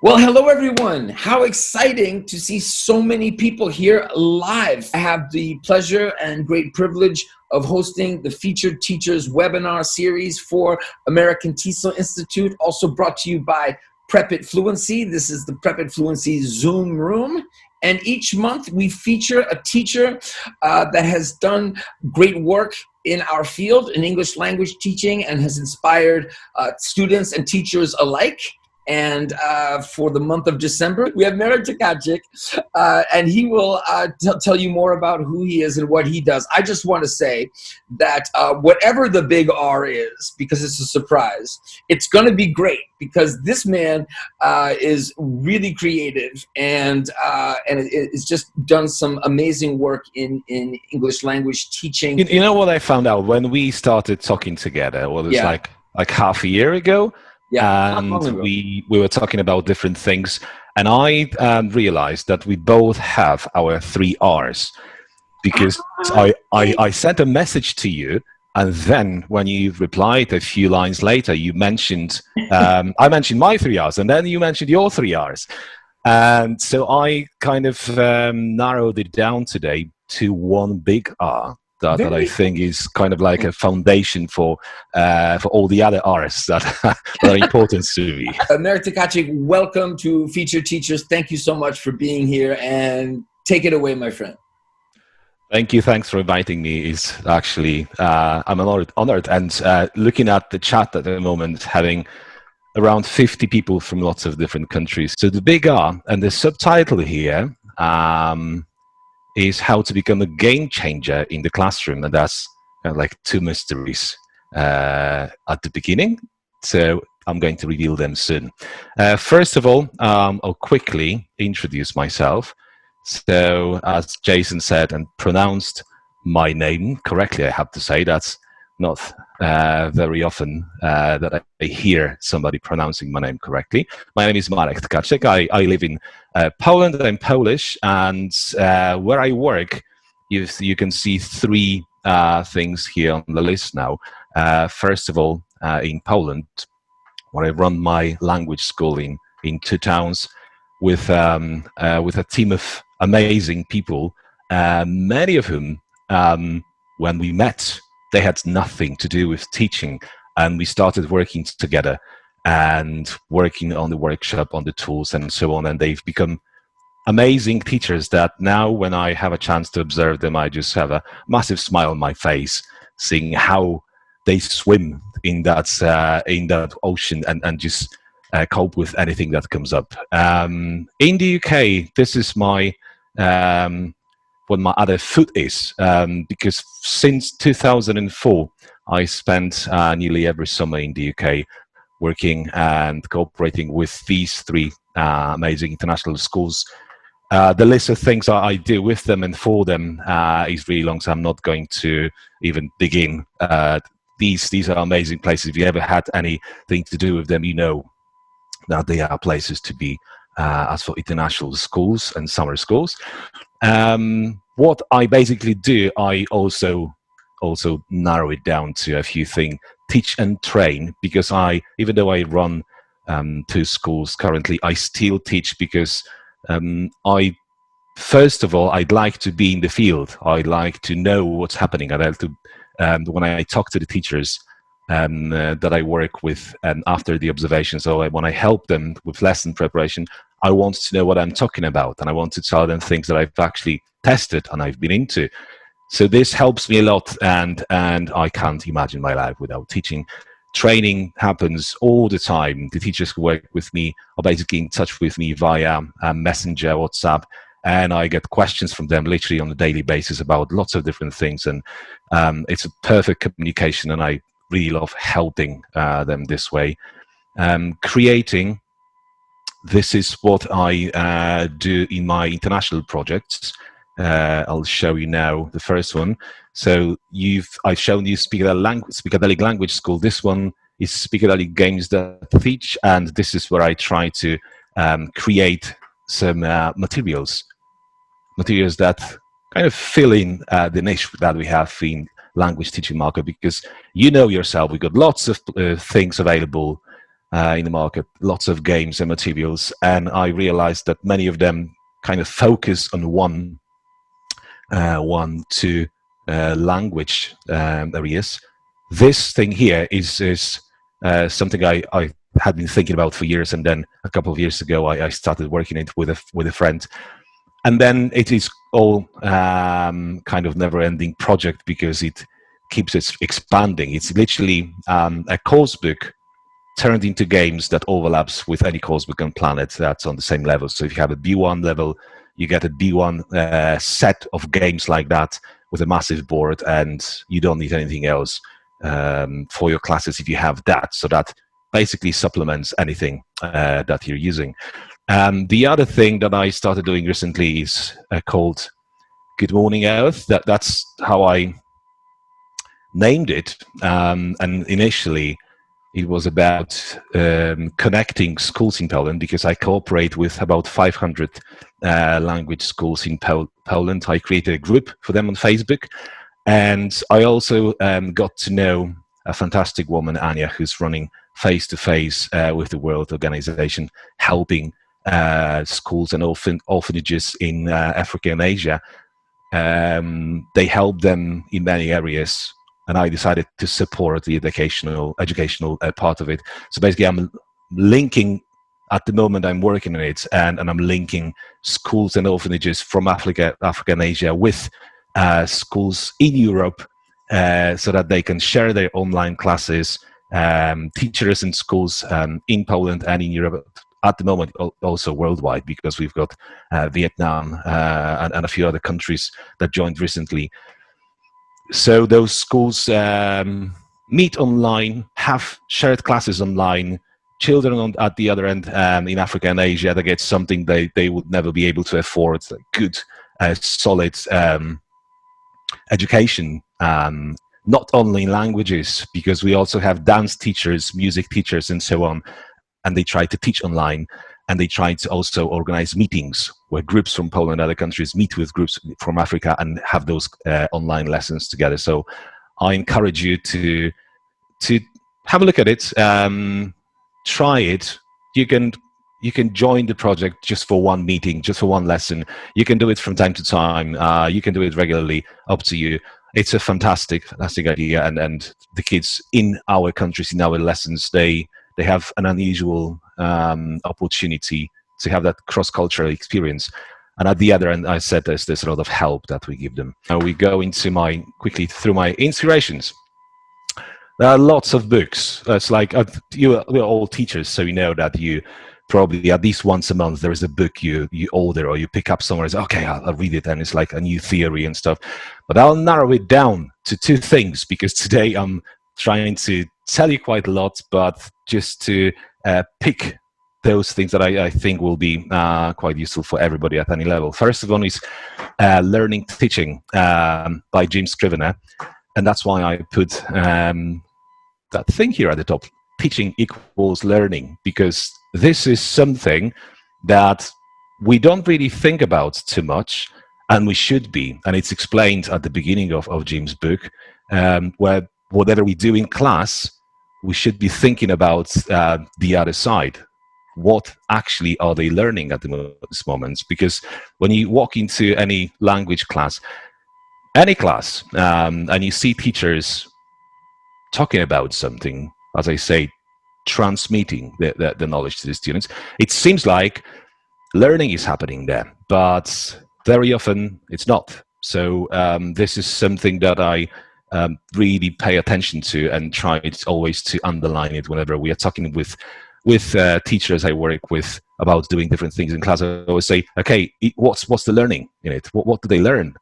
Well, hello everyone. How exciting to see so many people here live. I have the pleasure and great privilege of hosting the Featured Teachers webinar series for American TESOL Institute, also brought to you by Prep It Fluency. This is the Prep It Fluency Zoom room. And each month we feature a teacher that has done great work in our field in English language teaching and has inspired students and teachers alike. And for the month of December, we have Marek Tkaczyk, and he will tell you more about who he is and what he does. I just want to say that whatever the big R is, because it's a surprise, it's going to be great because this man is really creative and it's just done some amazing work in English language teaching. You know what I found out when we started talking together? Well, it was like half a year ago. Yeah, and we were talking about different things, and I realized that we both have our 3 R's, because I sent a message to you, and then when you replied a few lines later, you mentioned I mentioned my 3 R's, and then you mentioned your 3 R's, and so I kind of narrowed it down today to one big R. That I think is kind of like a foundation for all the other R's that are important to me. Marek Tkaczyk, welcome to Featured Teachers. Thank you so much for being here, and take it away, my friend. Thank you. Thanks for inviting me. It's actually, I'm honored. And looking at the chat at the moment, having around 50 people from lots of different countries. So the big R and the subtitle here, is how to become a game changer in the classroom, and that's kind of like 2 mysteries at the beginning. So I'm going to reveal them soon. First of all, I'll quickly introduce myself. So as Jason said and pronounced my name correctly, I have to say that's not very often that I hear somebody pronouncing my name correctly. My name is Marek Tkaczyk. I live in Poland. I'm Polish, and where I work, you can see 3 things here on the list now. First of all, in Poland, where I run my language school in 2 towns with a team of amazing people, many of whom, when we met, they had nothing to do with teaching, and we started working together and working on the workshop, on the tools and so on, and they've become amazing teachers that now when I have a chance to observe them, I just have a massive smile on my face, seeing how they swim in that ocean and just cope with anything that comes up. In the UK, this is my what my other foot is, because since 2004 I spent nearly every summer in the UK working and cooperating with these 3 amazing international schools. The list of things I do with them and for them is really long, so I'm not going to even begin. These are amazing places. If you ever had anything to do with them, you know that they are places to be as for international schools and summer schools. What I basically do, I also narrow it down to a few things: teach and train, because even though I run 2 schools currently, I still teach because first of all, I'd like to be in the field. I'd like to know what's happening. I'd like to, when I talk to the teachers that I work with after the observations, or when I help them with lesson preparation, I want to know what I'm talking about, and I want to tell them things that I've actually tested and I've been into. So this helps me a lot, and I can't imagine my life without teaching. Training happens all the time. The teachers who work with me are basically in touch with me via Messenger, WhatsApp, and I get questions from them literally on a daily basis about lots of different things, and it's a perfect communication, and I really love helping them this way. Creating, this is what I do in my international projects. I'll show you now the first one. So I've shown you Speakadelic Language School. This one is Speakadelic Games That Teach, and this is where I try to create some materials that kind of fill in the niche that we have in language teaching market, because you know yourself, we've got lots of things available in the market, lots of games and materials, and I realized that many of them kind of focus on two language areas. This thing here is something I had been thinking about for years, and then a couple of years ago I started working it with a friend, and then it is all kind of never-ending project because it keeps expanding. It's literally a course book turned into games that overlaps with any course book on planet that's on the same level. So if you have a B1 level, you get a B1 set of games like that with a massive board, and you don't need anything else for your classes if you have that. So that basically supplements anything that you're using. The other thing that I started doing recently is called Good Morning Earth. That's how I named it. And initially, it was about connecting schools in Poland, because I cooperate with about 500 language schools in Poland. I created a group for them on Facebook. And I also got to know a fantastic woman, Anya, who's running face-to-face with the World Organization, helping schools and orphanages in Africa and Asia. They help them in many areas, and I decided to support the educational part of it. So basically, I'm linking, at the moment I'm working on it, and I'm linking schools and orphanages from Africa and Asia with schools in Europe, so that they can share their online classes, teachers in schools in Poland and in Europe, at the moment also worldwide, because we've got Vietnam and a few other countries that joined recently. So those schools meet online, have shared classes online. Children at the other end in Africa and Asia, they get something they would never be able to afford, like good, solid education, not only in languages, because we also have dance teachers, music teachers, and so on, and they try to teach online, and they try to also organize meetings where groups from Poland and other countries meet with groups from Africa and have those online lessons together. So I encourage you to have a look at it, try it. You can join the project just for one meeting, just for one lesson. You can do it from time to time. You can do it regularly, up to you. It's a fantastic idea, and the kids in our countries, in our lessons, they have an unusual opportunity to have that cross-cultural experience. And at the other end, I said there's a lot of help that we give them. Now we go into quickly through my inspirations. There are lots of books. It's like we're all teachers, so you know that you probably at least once a month there is a book you order or you pick up somewhere. It's okay, I'll read it, and it's like a new theory and stuff. But I'll narrow it down to two things, because today I'm trying to tell you quite a lot, but just to pick those things that I think will be quite useful for everybody at any level. First one is Learning Teaching by Jim Scrivener, and that's why I put that thing here at the top, teaching equals learning, because this is something that we don't really think about too much, and we should be. And it's explained at the beginning of Jim's book, where whatever we do in class, we should be thinking about the other side. What actually are they learning at this moment? Because when you walk into any language class, any class, and you see teachers talking about something, as I say, transmitting the knowledge to the students, it seems like learning is happening there, but very often it's not. So this is something that I really pay attention to, and try always to underline it whenever we are talking with teachers I work with about doing different things in class. I always say, okay, what's the learning in it? What do they learn?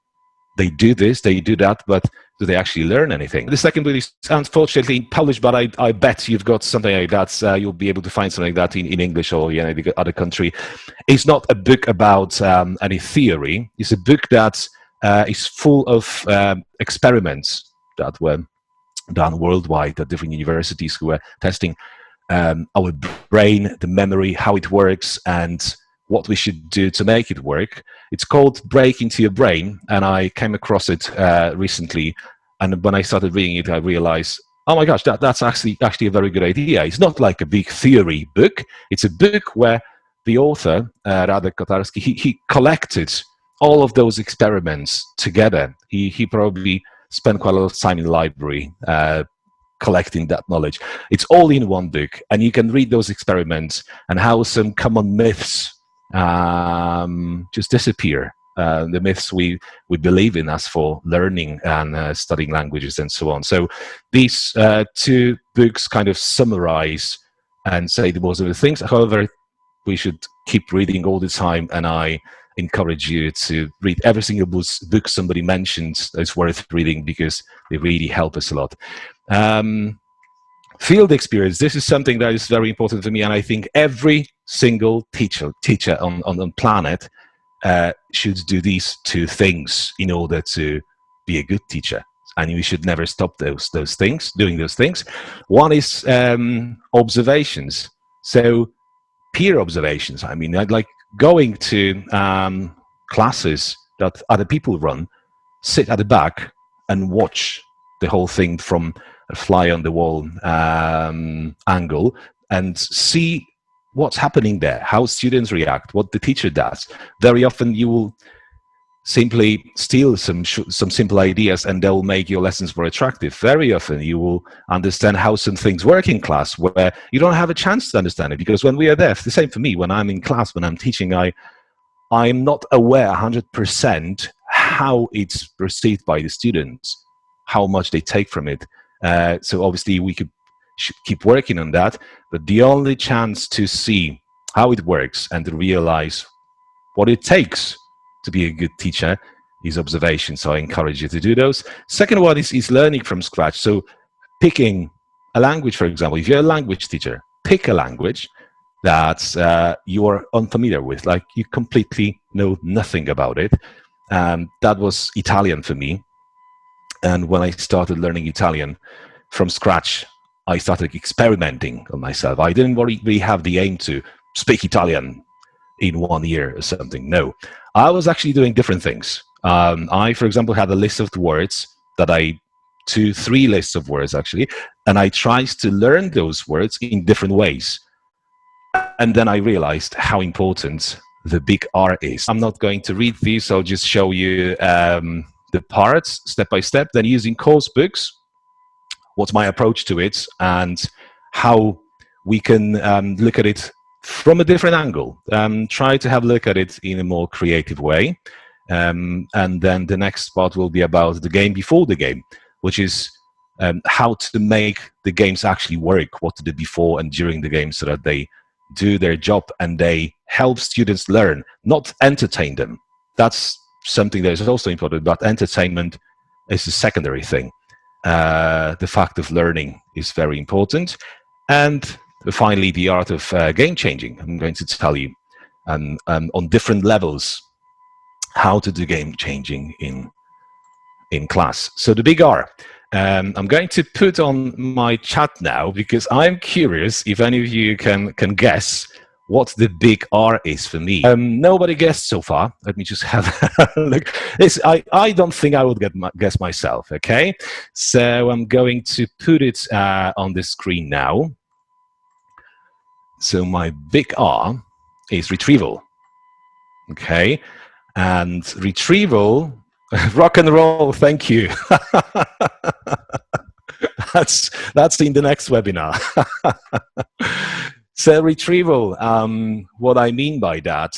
They do this, they do that, but do they actually learn anything? The second book is unfortunately in Polish, but I bet you've got something like that. You'll be able to find something like that in English or in any other country. It's not a book about any theory. It's a book that is full of experiments that were done worldwide at different universities who were testing our brain, the memory, how it works, and what we should do to make it work. It's called Break Into Your Brain, and I came across it recently. And when I started reading it, I realized oh my gosh, that's actually a very good idea. It's not like a big theory book. It's a book where the author, Radek Kotarski, he collected all of those experiments together. He probably spent quite a lot of time in the library collecting that knowledge. It's all in one book, and you can read those experiments and how some common myths just disappear. The myths we believe in as for learning and studying languages and so on. So these two books kind of summarize and say the most of the things. However, we should keep reading all the time, and I encourage you to read every single book somebody mentions that's worth reading, because they really help us a lot. Field experience. This is something that is very important for me, and I think every single teacher on the planet should do these two things in order to be a good teacher. And we should never stop doing those things. One is observations. So peer observations. I mean, I'd like going to classes that other people run, sit at the back and watch the whole thing from a fly on the wall angle, and see what's happening there, how students react, what the teacher does. Very often you will simply steal some simple ideas, and they'll make your lessons more attractive. Very often you will understand how some things work in class where you don't have a chance to understand it, because when we are there, the same for me, when I'm in class, when I'm teaching, I'm not aware 100% how it's perceived by the students, how much they take from it. So obviously we should keep working on that, but the only chance to see how it works and to realize what it takes to be a good teacher is observation. So I encourage you to do those. Second one is learning from scratch. So picking a language, for example. If you're a language teacher, pick a language that you're unfamiliar with, like you completely know nothing about it. That was Italian for me. And when I started learning Italian from scratch, I started experimenting on myself. I didn't really have the aim to speak Italian in 1 year or something. No, I was actually doing different things. I, for example, had a list of words that 2-3 lists of words actually, and I tried to learn those words in different ways. And then I realized how important the big R is. I'm not going to read these. I'll just show you the parts step by step. Then using course books, what's my approach to it, and how we can look at it from a different angle. Try to have a look at it in a more creative way. And then the next part will be about the game before the game, which is how to make the games actually work, what to do before and during the game, so that they do their job and they help students learn, not entertain them. That's something that is also important, but entertainment is a secondary thing. The fact of learning is very important. And finally, the art of game changing. I'm going to tell you on different levels how to do game changing in class. So the big R. I'm going to put on my chat now, because I'm curious if any of you can guess what the big R is for me. Nobody guessed so far. Let me just have a look. I don't think I would guess myself, okay? So I'm going to put it on the screen now. So my big R is retrieval, okay? And retrieval, rock and roll, thank you. That's in the next webinar. So retrieval, what I mean by that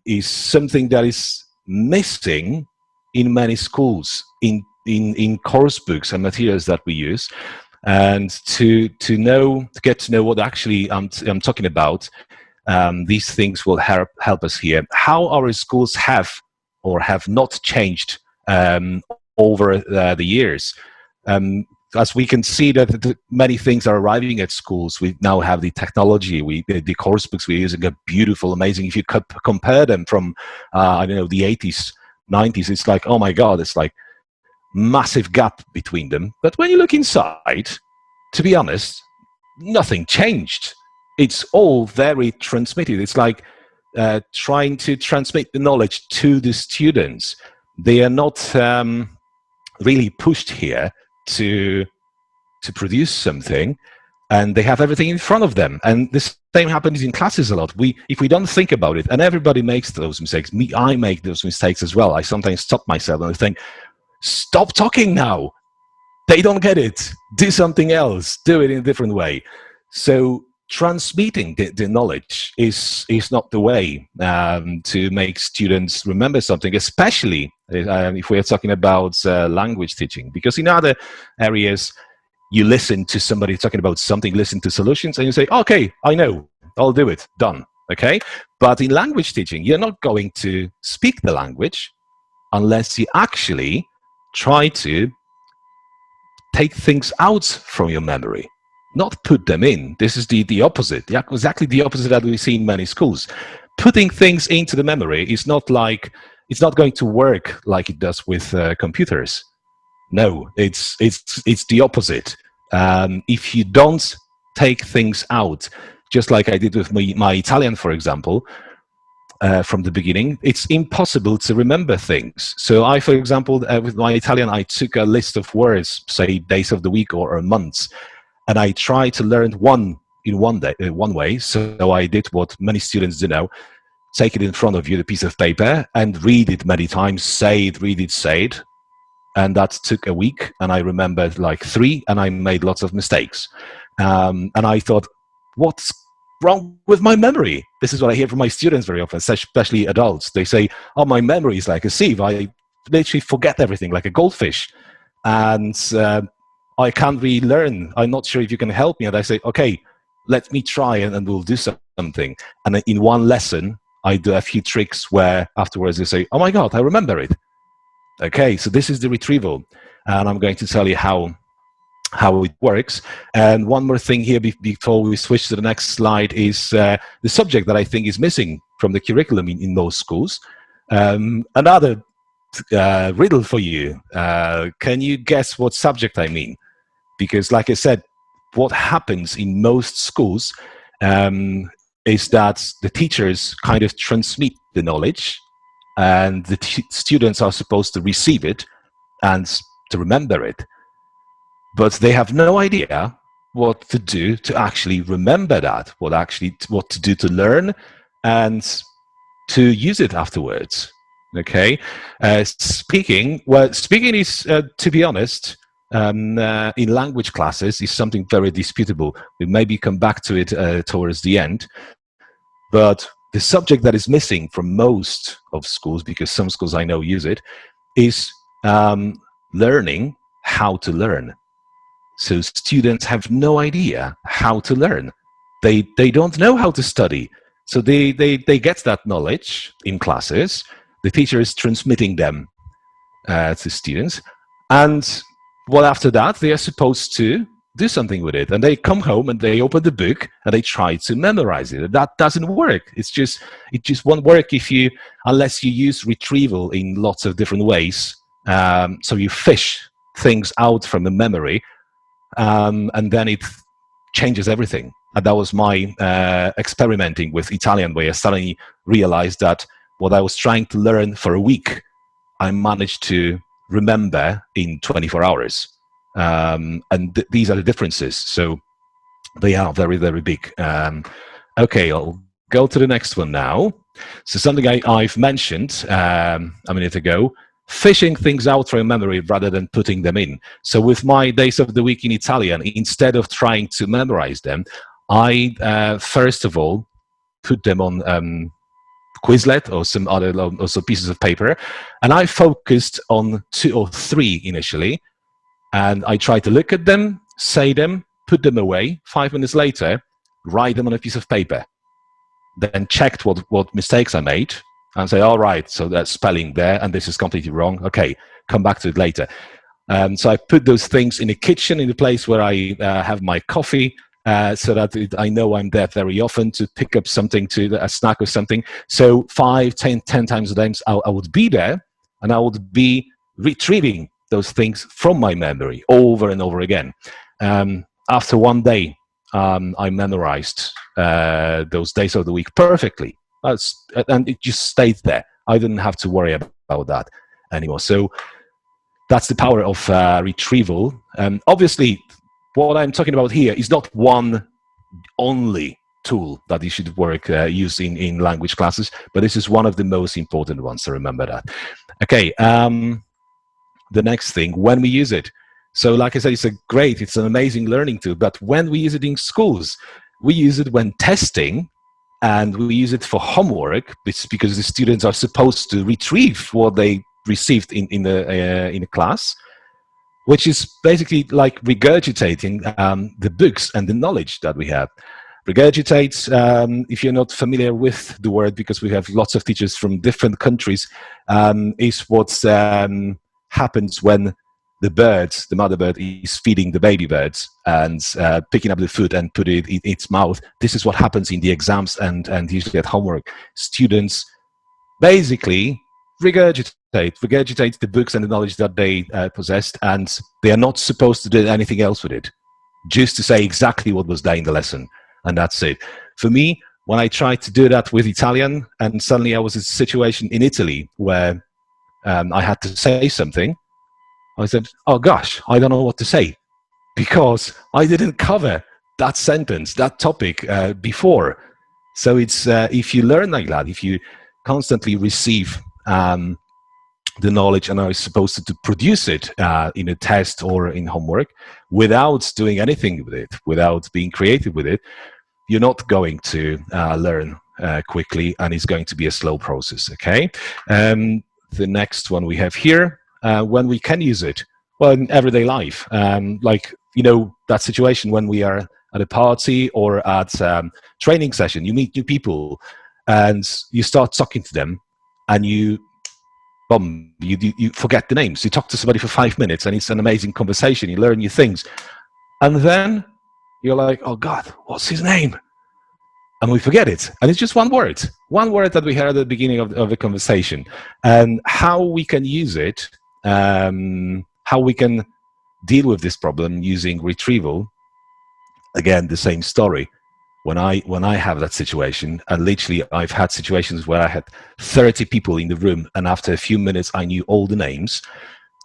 is something that is missing in many schools, in course books and materials that we use. And to get to know what actually I'm talking about, these things will help us here. How our schools have or have not changed over the years. As we can see that many things are arriving at schools. We now have the technology. The course books we're using are beautiful, amazing. If you compare them from, I don't know, the 80s, 90s, it's like, oh my God, it's like massive gap between them. But when you look inside, to be honest, nothing changed. It's all very transmitted. It's like trying to transmit the knowledge to the students. They are not really pushed here to to produce something, and they have everything in front of them. And the same happens in classes a lot. If we don't think about it, and everybody makes those mistakes, I make those mistakes as well. I sometimes stop myself and I think, stop talking now. They don't get it. Do something else. Do it in a different way. So transmitting the knowledge is not the way to make students remember something, especially if we're talking about language teaching. Because in other areas, you listen to somebody talking about something, listen to solutions, and you say, okay, I know, I'll do it, done, okay? But in language teaching, you're not going to speak the language unless you actually try to take things out from your memory, not put them in. This is the opposite, exactly the opposite that we see in many schools. Putting things into the memory is not like, it's not going to work like it does with computers. No, it's the opposite. If you don't take things out, just like I did with my Italian, for example, from the beginning, it's impossible to remember things. So I, for example, with my Italian, I took a list of words, say days of the week or months, and I tried to learn one way. So I did what many students do now: take it in front of you, the piece of paper, and read it many times, say it, read it, say it. And that took a week, and I remembered like 3, and I made lots of mistakes. And I thought, what's wrong with my memory? This is what I hear from my students very often, especially adults. They say, oh, my memory is like a sieve. I literally forget everything like a goldfish. And I can't really learn. I'm not sure if you can help me. And I say, okay, let me try, and we'll do something. And in one lesson, I do a few tricks where afterwards they say, oh my God, I remember it. Okay, so this is the retrieval, and I'm going to tell you how it works. And one more thing here before we switch to the next slide is the subject that I think is missing from the curriculum in most schools. Another riddle for you. Can you guess what subject I mean? Because like I said, what happens in most schools is that the teachers kind of transmit the knowledge, and the students are supposed to receive it and to remember it. But they have no idea what to do to actually remember that, what to do to learn and to use it afterwards. Okay, speaking is, to be honest, in language classes is something very disputable. We maybe come back to it towards the end, but the subject that is missing from most of schools, because some schools I know use it, is learning how to learn. So students have no idea how to learn. They don't know how to study. So they get that knowledge in classes. The teacher is transmitting them to students. And well, after that, they are supposed to do something with it. And they come home and they open the book and they try to memorize it. That doesn't work. It just won't work unless you use retrieval in lots of different ways. So you fish things out from the memory, and then it changes everything. And that was my experimenting with Italian, where I suddenly realized that what I was trying to learn for a week, I managed to remember in 24 hours. And these are the differences. So they are very, very big. Okay, I'll go to the next one now. So something I've mentioned a minute ago, fishing things out from memory rather than putting them in. So with my days of the week in Italian, instead of trying to memorize them, I first of all put them on Quizlet or some other also pieces of paper, and I focused on 2 or 3 initially, and I tried to look at them, say them, put them away. 5 minutes later, write them on a piece of paper, then checked what mistakes I made, and say, all right, so that's spelling there, and this is completely wrong. Okay, come back to it later. So I put those things in the kitchen, in the place where I have my coffee, so that I know I'm there very often to pick up something, a snack or something. So 5, 10 times a day, I would be there, and I would be retrieving those things from my memory over and over again. After one day, I memorized those days of the week perfectly. And it just stayed there. I didn't have to worry about that anymore. So that's the power of retrieval. Obviously, what I'm talking about here is not one only tool that you should use in language classes, but this is one of the most important ones, so remember that. Okay, the next thing, when we use it. So like I said, it's an amazing learning tool, but when we use it in schools, we use it when testing, and we use it for homework. It's because the students are supposed to retrieve what they received in a class, which is basically like regurgitating the books and the knowledge that we have. Regurgitate, if you're not familiar with the word, because we have lots of teachers from different countries, is what happens when the mother bird is feeding the baby birds and picking up the food and put it in its mouth. This is what happens in the exams and usually at homework. Students basically regurgitate the books and the knowledge that they possessed, and they are not supposed to do anything else with it, just to say exactly what was there in the lesson, and that's it. For me, when I tried to do that with Italian, and suddenly I was in a situation in Italy where I had to say something, I said, oh gosh, I don't know what to say, because I didn't cover that sentence, that topic before. So it's if you learn like that, if you constantly receive the knowledge and are supposed to produce it in a test or in homework without doing anything with it, without being creative with it, you're not going to learn quickly, and it's going to be a slow process, okay? The next one we have here, when we can use it, well, in everyday life, like, that situation when we are at a party or at training session, you meet new people and you start talking to them, and you forget the names. You talk to somebody for 5 minutes and it's an amazing conversation. You learn new things. And then you're like, oh God, what's his name? And we forget it. And it's just one word that we heard at the beginning of the conversation. And how we can use it, how we can deal with this problem using retrieval. Again, the same story. When I have that situation, and literally I've had situations where I had 30 people in the room, and after a few minutes I knew all the names.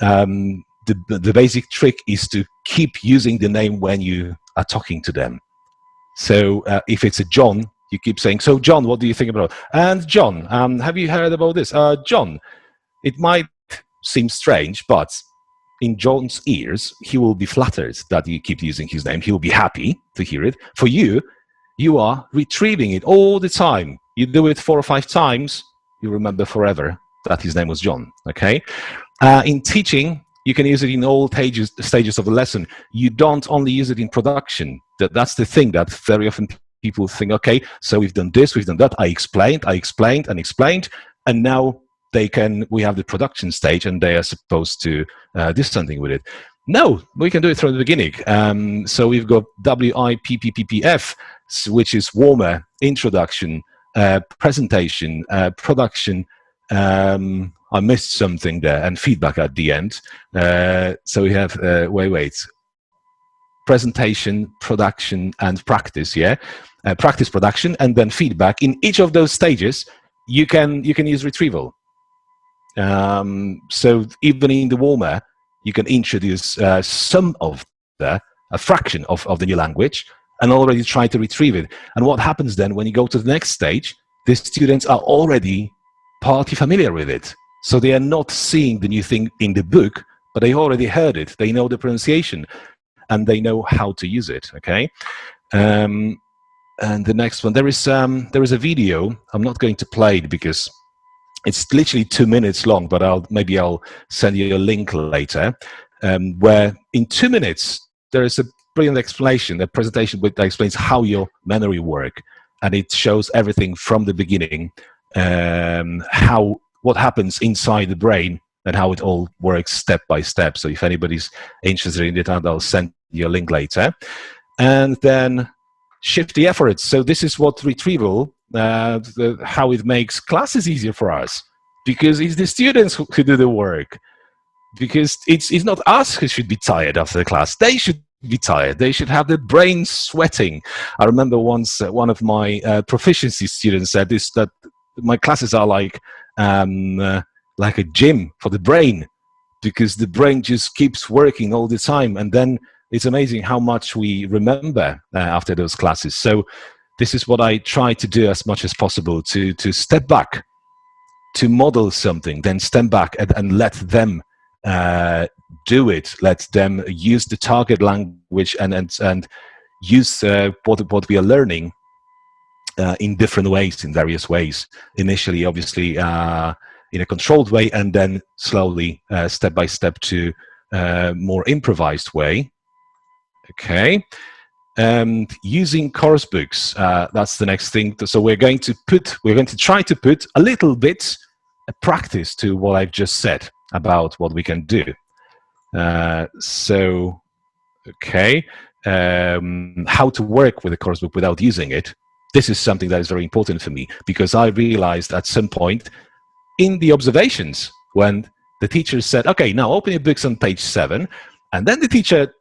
The basic trick is to keep using the name when you are talking to them. So if it's a John, you keep saying, so John, what do you think about? And John, have you heard about this? John, it might seem strange, but in John's ears, he will be flattered that you keep using his name. He will be happy to hear it. For you, you are retrieving it all the time. You do it 4 or 5 times, you remember forever that his name was John, okay? In teaching, you can use it in all stages of the lesson. You don't only use it in production. That's the thing that very often people think, okay, so we've done this, we've done that. I explained, and now we have the production stage and they are supposed to do something with it. No, we can do it from the beginning. So we've got WIPPPF, which is warmer, introduction, presentation, production. I missed something there, and feedback at the end. So we have, presentation, production, and practice, yeah? Practice, production, and then feedback. In each of those stages, you can use retrieval. So even in the warmer, you can introduce a fraction of the new language and already try to retrieve it. And what happens then when you go to the next stage, the students are already partly familiar with it. So they are not seeing the new thing in the book, but they already heard it. They know the pronunciation and they know how to use it, okay? And the next one, there is a video. I'm not going to play it because it's literally 2 minutes long, but I'll send you a link later, where in 2 minutes, there is a brilliant explanation, a presentation that explains how your memory works. And it shows everything from the beginning, what happens inside the brain and how it all works step by step. So if anybody's interested in it, I'll send you a link later. And then shift the efforts. So this is what retrieval, how it makes classes easier for us, because it's the students who do the work. Because it's not us who should be tired after the class. They should be tired. They should have their brains sweating. I remember once one of my proficiency students said this, that my classes are like a gym for the brain, because the brain just keeps working all the time. And then it's amazing how much we remember after those classes. So this is what I try to do as much as possible, to step back, to model something, then step back and let them do it. Let them use the target language and use what we are learning in different ways, in various ways. Initially, obviously, in a controlled way, and then slowly, step by step, to more improvised way. Okay. And using course books, that's the next thing. So we're going to try to put a little bit of practice to what I've just said about what we can do. Okay, how to work with a course book without using it. This is something that is very important for me, because I realized at some point in the observations when the teacher said, okay, now open your books on page 7, and then the teacher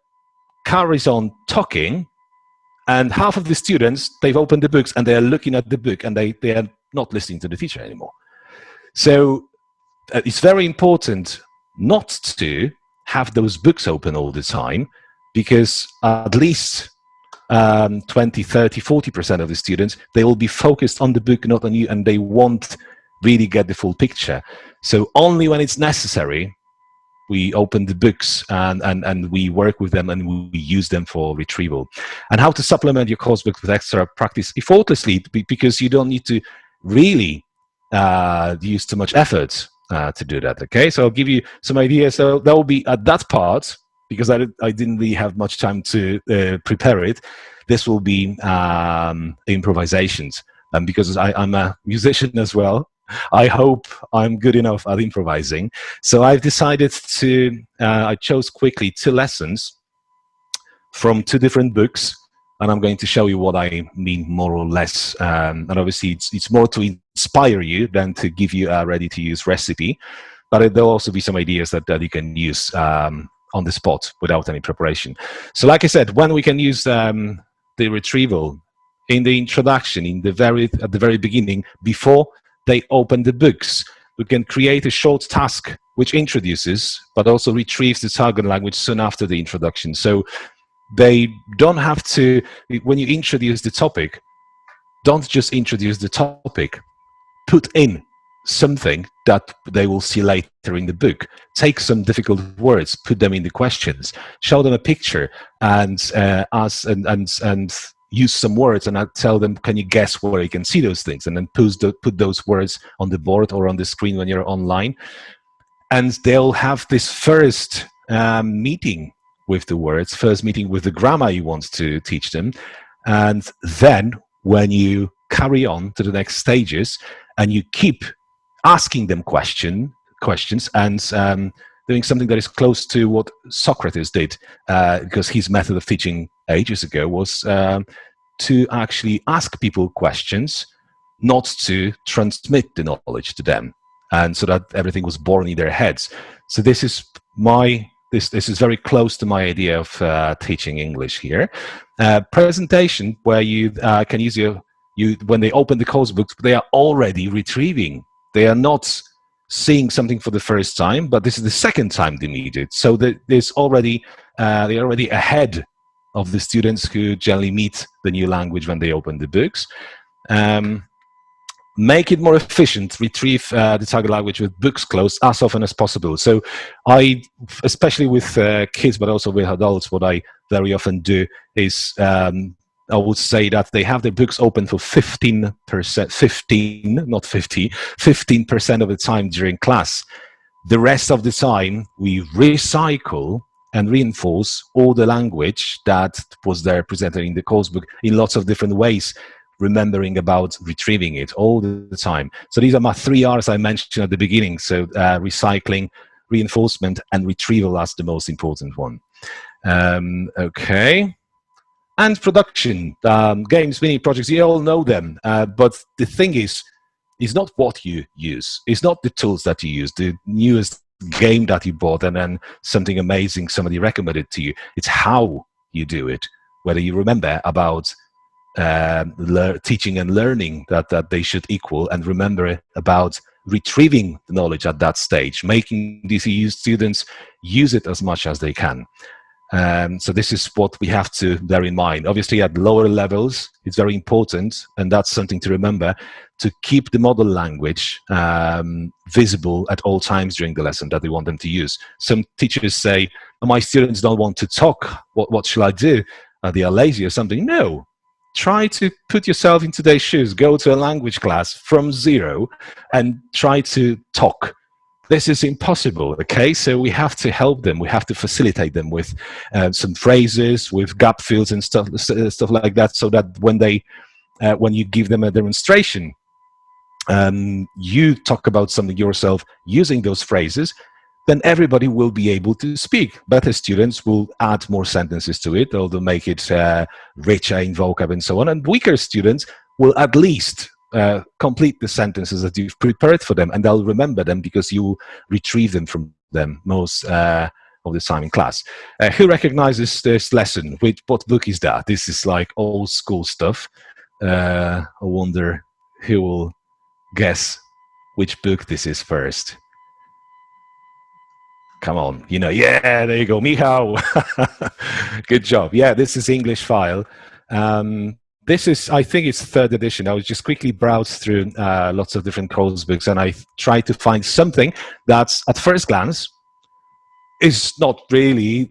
carries on talking, and half of the students, they've opened the books and they're looking at the book, and they are not listening to the teacher anymore. So it's very important not to have those books open all the time, because at least 20, 30, 40% of the students, they will be focused on the book, not on you, and they won't really get the full picture. So only when it's necessary, we open the books and we work with them, and we use them for retrieval. And how to supplement your course book with extra practice effortlessly, because you don't need to really use too much effort to do that. Okay, so I'll give you some ideas. So that will be at that part, because I didn't really have much time to prepare it. This will be improvisations, and because I'm a musician as well, I hope I'm good enough at improvising. So I've decided to, I chose quickly 2 lessons from 2 different books, and I'm going to show you what I mean more or less. And obviously it's more to inspire you than to give you a ready-to-use recipe, but there'll also be some ideas that you can use on the spot without any preparation. So like I said, when we can use the retrieval in the introduction, at the very beginning, before they open the books, we can create a short task which introduces but also retrieves the target language soon after the introduction. So they don't have to, when you introduce the topic, don't just introduce the topic, put in something that they will see later in the book. Take some difficult words, put them in the questions, show them a picture, and use some words, and I tell them, can you guess where you can see those things? And then put those words on the board or on the screen when you're online. And they'll have this first meeting with the words, first meeting with the grammar you want to teach them. And then when you carry on to the next stages and you keep asking them questions and doing something that is close to what Socrates did, because his method of teaching ages ago was to actually ask people questions, not to transmit the knowledge to them, and so that everything was born in their heads. So this is this is very close to my idea of teaching English here. Presentation, where you can use when they open the course books, they are already retrieving. They are not seeing something for the first time, but this is the second time they meet it. So they're already ahead of the students who generally meet the new language when they open the books. Make it more efficient, retrieve the target language with books closed as often as possible. So I, especially with kids, but also with adults, what I very often do is I would say that they have their books open for 15%, 15% of the time during class. The rest of the time, we recycle and reinforce all the language that was there presented in the course book in lots of different ways, remembering about retrieving it all the time. So these are my 3 R's I mentioned at the beginning. So recycling, reinforcement, and retrieval as the most important one. Okay. And production, games, mini projects, you all know them. But the thing is not what you use. It's not the tools that you use, the newest game that you bought and then something amazing somebody recommended to you. It's how you do it, whether you remember about teaching and learning that they should equal, and remember about retrieving the knowledge at that stage, making these students use it as much as they can. So this is what we have to bear in mind. Obviously, at lower levels, it's very important, and that's something to remember, to keep the model language visible at all times during the lesson that we want them to use. Some teachers say, my students don't want to talk. What shall I do? They are lazy or something. No. Try to put yourself into their shoes. Go to a language class from zero and try to talk. This is impossible, okay? So we have to help them. We have to facilitate them with some phrases, with gap fills and stuff like that, so that when you give them a demonstration, you talk about something yourself using those phrases, then everybody will be able to speak. Better students will add more sentences to it, or they'll make it richer in vocab and so on. And weaker students will at least complete the sentences that you've prepared for them, and they'll remember them because you retrieve them from them most of the time in class. Who recognizes this lesson? What book is that? This is like old school stuff. I wonder who will guess which book this is first. Come on, yeah, there you go, Michał. Good job. Yeah, this is English File. This is, I think it's 3rd edition. I was just quickly browsed through lots of different course books, and I tried to find something that's, at first glance, is not really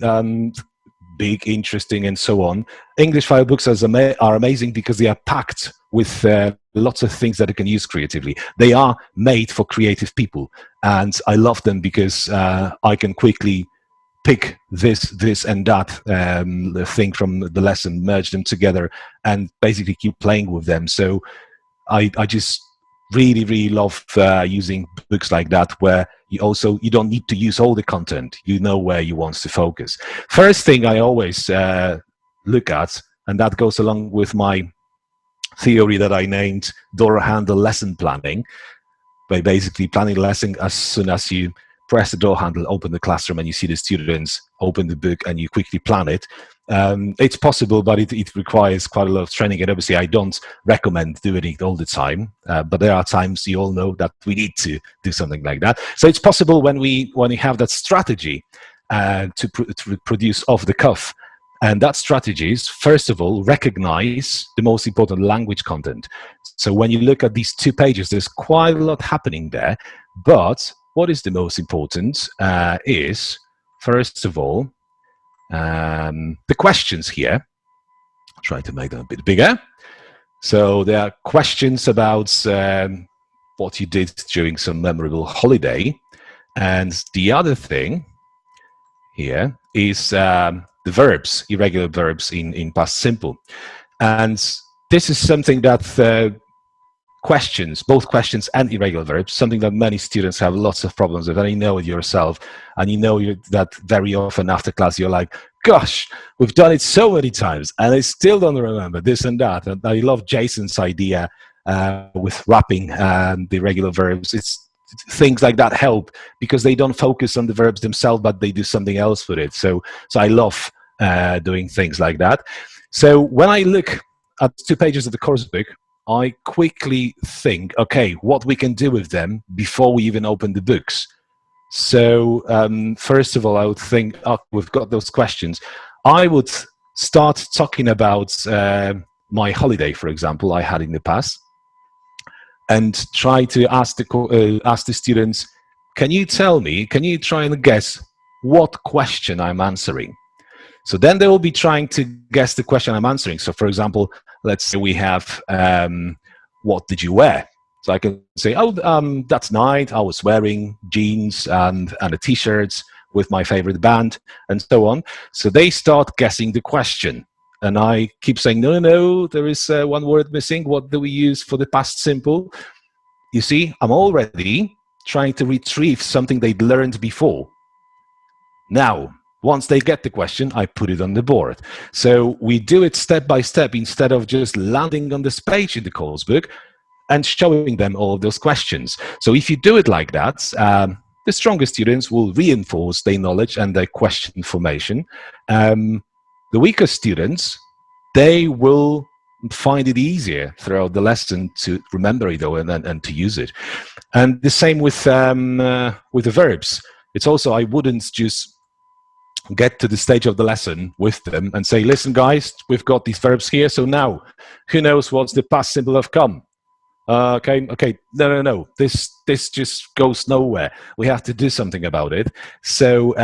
big, interesting, and so on. English File books are amazing because they are packed with lots of things that you can use creatively. They are made for creative people, and I love them because I can quickly pick this and that thing from the lesson, merge them together, and basically keep playing with them. So I just really love using books like that, where you don't need to use all the content. You know where you want to focus. First thing I always look at, and that goes along with my theory that I named door handle lesson planning, by basically planning a lesson as soon as you press the door handle, open the classroom, and you see the students open the book, and you quickly plan it. It's possible, but it requires quite a lot of training, and obviously I don't recommend doing it all the time, but there are times, you all know, that we need to do something like that. So it's possible when we have that strategy to produce off the cuff. And that strategy is, first of all, recognize the most important language content. So when you look at these 2 pages, there's quite a lot happening there, but what is the most important is, first of all, the questions here. I'll try to make them a bit bigger. So there are questions about what you did during some memorable holiday. And the other thing here is the verbs, irregular verbs in past simple. And this is something that questions, both questions and irregular verbs, something that many students have lots of problems with, and you know it yourself, and you know that very often after class you're like, gosh, we've done it so many times and I still don't remember this and that. And I love Jason's idea with wrapping the irregular verbs. It's things like that help because they don't focus on the verbs themselves, but they do something else with it. So I love doing things like that. So when I look at 2 pages of the course book, I quickly think, okay, what we can do with them before we even open the books. So first of all, I would think, oh, we've got those questions. I would start talking about my holiday, for example, I had in the past, and try to ask the students, can you try and guess what question I'm answering? So then they will be trying to guess the question I'm answering. So for example, let's say we have, what did you wear? So I can say, oh, that night I was wearing jeans and a t-shirt with my favorite band and so on. So they start guessing the question. And I keep saying, no, there is one word missing. What do we use for the past simple? You see, I'm already trying to retrieve something they'd learned before. Now, once they get the question, I put it on the board. So we do it step by step instead of just landing on this page in the course book and showing them all of those questions. So if you do it like that, the stronger students will reinforce their knowledge and their question formation. The weaker students, they will find it easier throughout the lesson to remember it though and to use it. And the same with the verbs. It's also, I wouldn't just get to the stage of the lesson with them and say, listen, guys, we've got these verbs here. So now, who knows what's the past simple of come? Okay. No. This just goes nowhere. We have to do something about it. So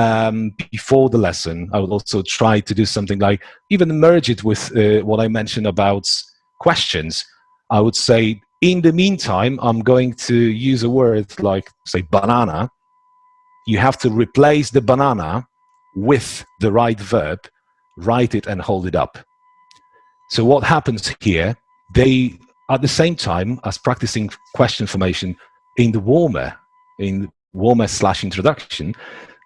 before the lesson, I would also try to do something like even merge it with what I mentioned about questions. I would say, in the meantime, I'm going to use a word like, say, banana. You have to replace the banana with the right verb, write it and hold it up. So what happens here, they, at the same time as practicing question formation in warmer/introduction,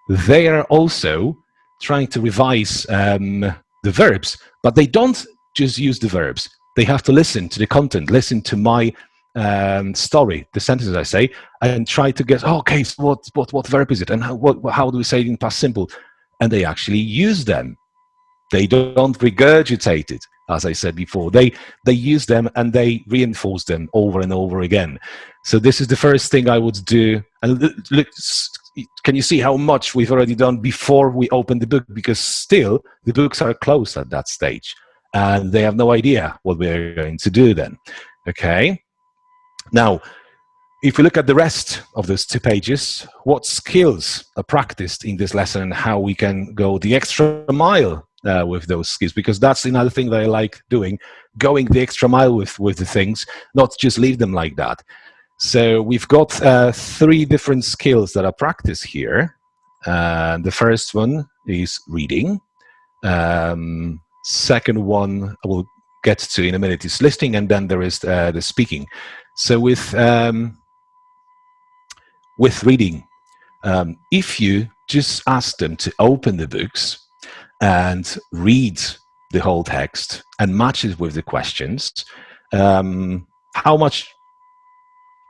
they are also trying to revise the verbs, but they don't just use the verbs. They have to listen to the content, listen to my story, the sentences I say, and try to guess, okay, so what verb is it? And how do we say it in past simple? And they actually use them. They don't regurgitate it, as I said before. They use them and they reinforce them over and over again. So this is the first thing I would do. And look, can you see how much we've already done before we open the book? Because still, the books are closed at that stage. And they have no idea what we're going to do then. Okay? Now, if we look at the rest of those 2 pages, what skills are practiced in this lesson and how we can go the extra mile with those skills, because that's another thing that I like doing, going the extra mile with the things, not just leave them like that. So we've got 3 different skills that are practiced here. The first one is reading. Second one I will get to in a minute is listening, and then there is the speaking. So with reading, if you just ask them to open the books and read the whole text and match it with the questions, how much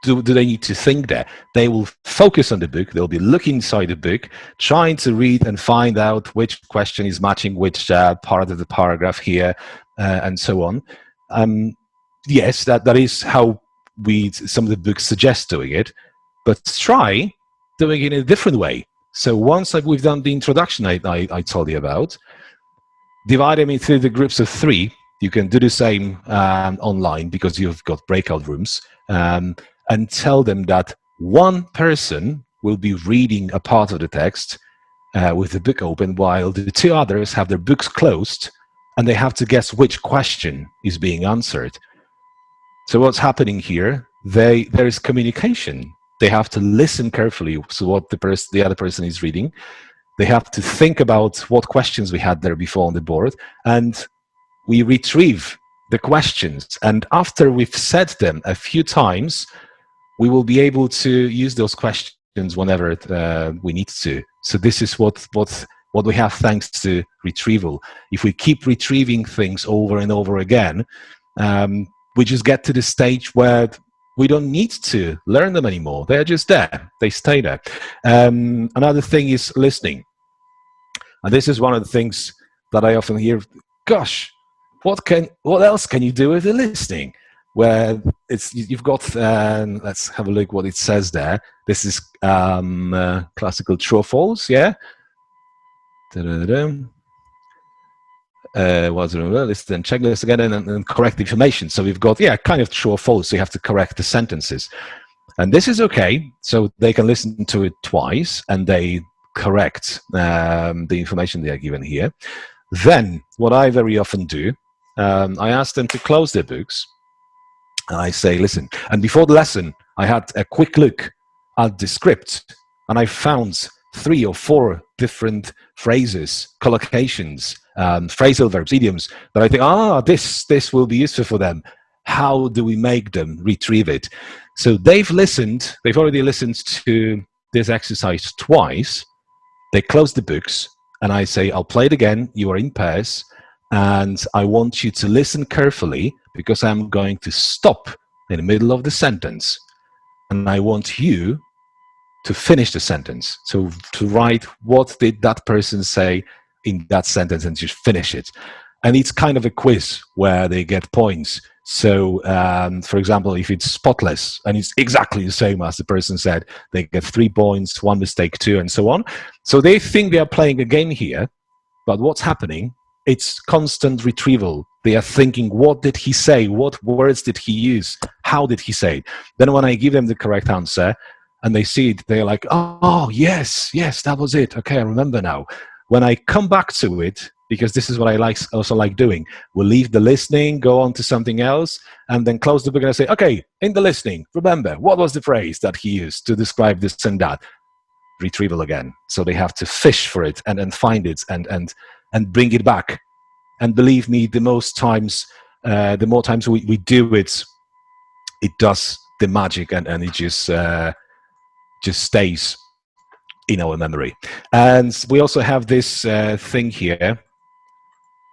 do they need to think there? They will focus on the book, they'll be looking inside the book, trying to read and find out which question is matching which part of the paragraph here, and so on. Yes, that is how some of the books suggest doing it, but try doing it in a different way. So once we've done the introduction I told you about, divide them into the groups of 3. You can do the same online because you've got breakout rooms, and tell them that one person will be reading a part of the text with the book open, while the 2 others have their books closed and they have to guess which question is being answered. So what's happening here? There is communication. They have to listen carefully to what the other person is reading. They have to think about what questions we had there before on the board, and we retrieve the questions. And after we've said them a few times, we will be able to use those questions whenever we need to. So this is what we have thanks to retrieval. If we keep retrieving things over and over again, we just get to the stage where we don't need to learn them anymore. They're just there. They stay there. Another thing is listening. And this is one of the things that I often hear, gosh, what else can you do with the listening? Where you've got, let's have a look what it says there. This is classical true or false, yeah? List and checklist again, and correct information. So we've got, kind of true or false. So you have to correct the sentences. And this is okay. So they can listen to it twice and they correct the information they are given here. Then what I very often do, I ask them to close their books. And I say, listen, and before the lesson, I had a quick look at the script and I found 3 or 4 different phrases, collocations, phrasal verbs, idioms that I think, this will be useful for them. How do we make them retrieve it? So they've already listened to this exercise twice. They close the books and I say, I'll play it again. You are in pairs and I want you to listen carefully because I'm going to stop in the middle of the sentence and I want you to finish the sentence. So to write what did that person say in that sentence and just finish it. And it's kind of a quiz where they get points. So, for example, if it's spotless and it's exactly the same as the person said, they get 3 points, 1 mistake, 2, and so on. So they think they are playing a game here, but what's happening? It's constant retrieval. They are thinking, what did he say? What words did he use? How did he say it? Then when I give them the correct answer and they see it, they're like, oh, yes, that was it. Okay, I remember now. When I come back to it, because this is what I also like doing, we'll leave the listening, go on to something else, and then close the book and I say, okay, in the listening, remember, what was the phrase that he used to describe this and that? Retrieval again. So they have to fish for it and find it and bring it back. And believe me, the more times we do it, it does the magic, and it just stays in our memory. And we also have this thing here.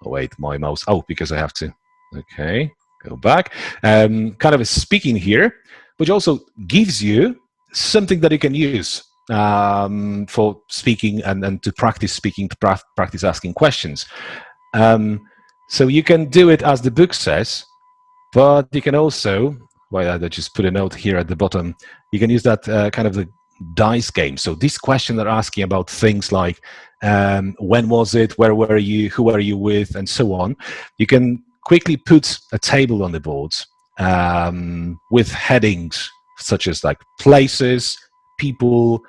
Oh, wait, my mouse. Oh, because I have to. Okay, go back. Kind of a speaking here, which also gives you something that you can use for speaking and to practice speaking, to practice asking questions. So you can do it as the book says, but you can also, well, I just put a note here at the bottom, you can use that kind of the dice game. So this question they're asking about things like when was it, where were you, who were you with, and so on. You can quickly put a table on the board with headings such as like places, people,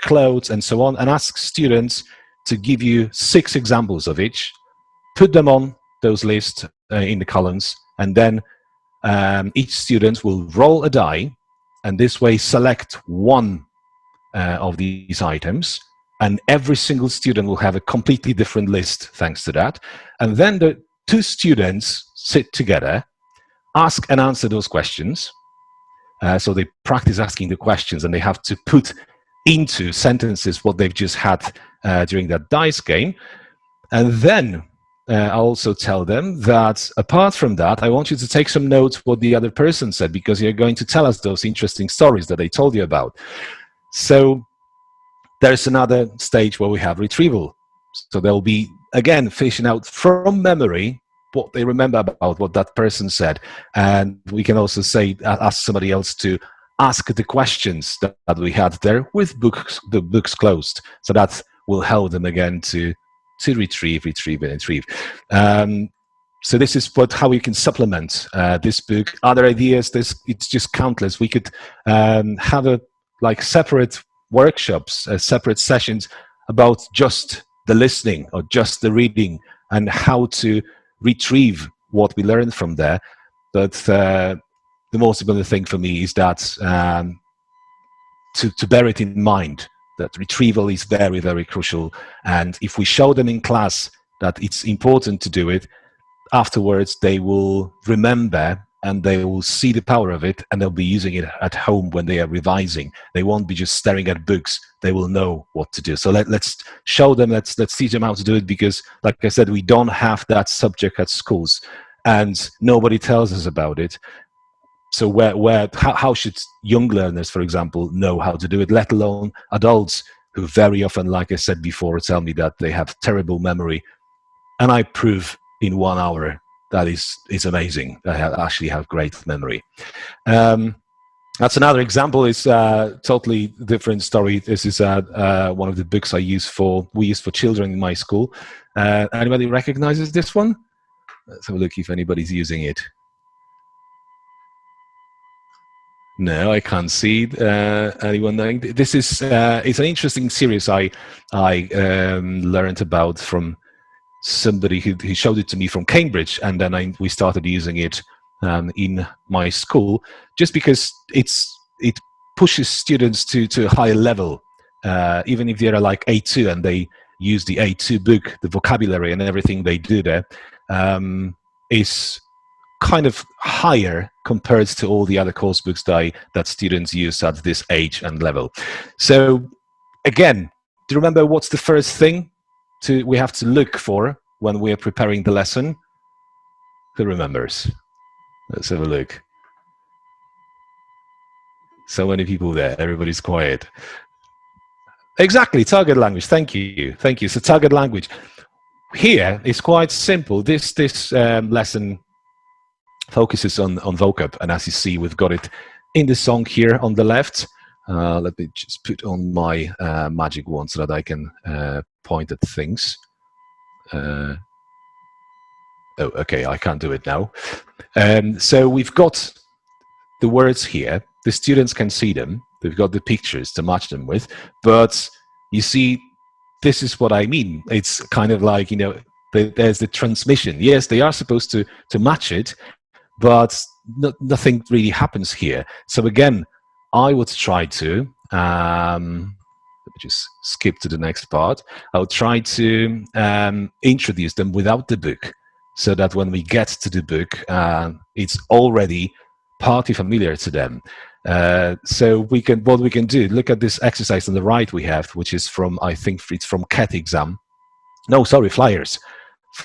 clothes, and so on, and ask students to give you 6 examples of each, put them on those lists in the columns, and then each student will roll a die, and this way select one of these items, and every single student will have a completely different list thanks to that. And then the 2 students sit together, ask and answer those questions. So they practice asking the questions, and they have to put into sentences what they've just had during that dice game. And then I also tell them that apart from that, I want you to take some notes what the other person said, because you're going to tell us those interesting stories that they told you about. So there's another stage where we have retrieval. So they'll be, again, fishing out from memory what they remember about what that person said. And we can also say, ask somebody else to ask the questions that we had there with the books closed. So that will help them again to retrieve. So this is how we can supplement this book. Other ideas, it's just countless. We could have separate workshops, separate sessions about just the listening or just the reading and how to retrieve what we learned from there. But the most important thing for me is that to bear it in mind, that retrieval is very, very crucial. And if we show them in class that it's important to do it, afterwards they will remember and they will see the power of it, and they'll be using it at home when they are revising. They won't be just staring at books. They will know what to do. So let's show them, let's teach them how to do it, because like I said, we don't have that subject at schools and nobody tells us about it. So how should young learners, for example, know how to do it, let alone adults who very often, like I said before, tell me that they have terrible memory. And I prove in 1 hour that it's amazing. I actually have great memory. That's another example. It's a totally different story. This is one of the books we use for children in my school. Anybody recognizes this one? Let's have a look if anybody's using it. No, I can't see anyone knowing. This is it's an interesting series I learned about from somebody who showed it to me from Cambridge, and then we started using it in my school, just because it pushes students to a higher level, even if they're like A2 and they use the A2 book, the vocabulary and everything they do there is kind of higher compared to all the other course books that students use at this age and level. So again, do you remember what's the first thing we have to look for when we're preparing the lesson? Who remembers? Let's have a look. So many people there, everybody's quiet. Exactly, target language. Thank you. So target language. Here is quite simple. This lesson focuses on vocab. And as you see, we've got it in the song here on the left. Let me just put on my magic wand so that I can point at things. Oh, okay, I can't do it now. So we've got the words here. The students can see them. They've got the pictures to match them with. But you see, this is what I mean. It's kind of like, you know, there's the transmission. Yes, they are supposed to match it, but nothing really happens here. So again, I would try to, let me just skip to the next part. I would try to introduce them without the book, so that when we get to the book, it's already partly familiar to them. So what we can do, look at this exercise on the right we have, which is from, I think it's from CAT exam. No, sorry, Flyers.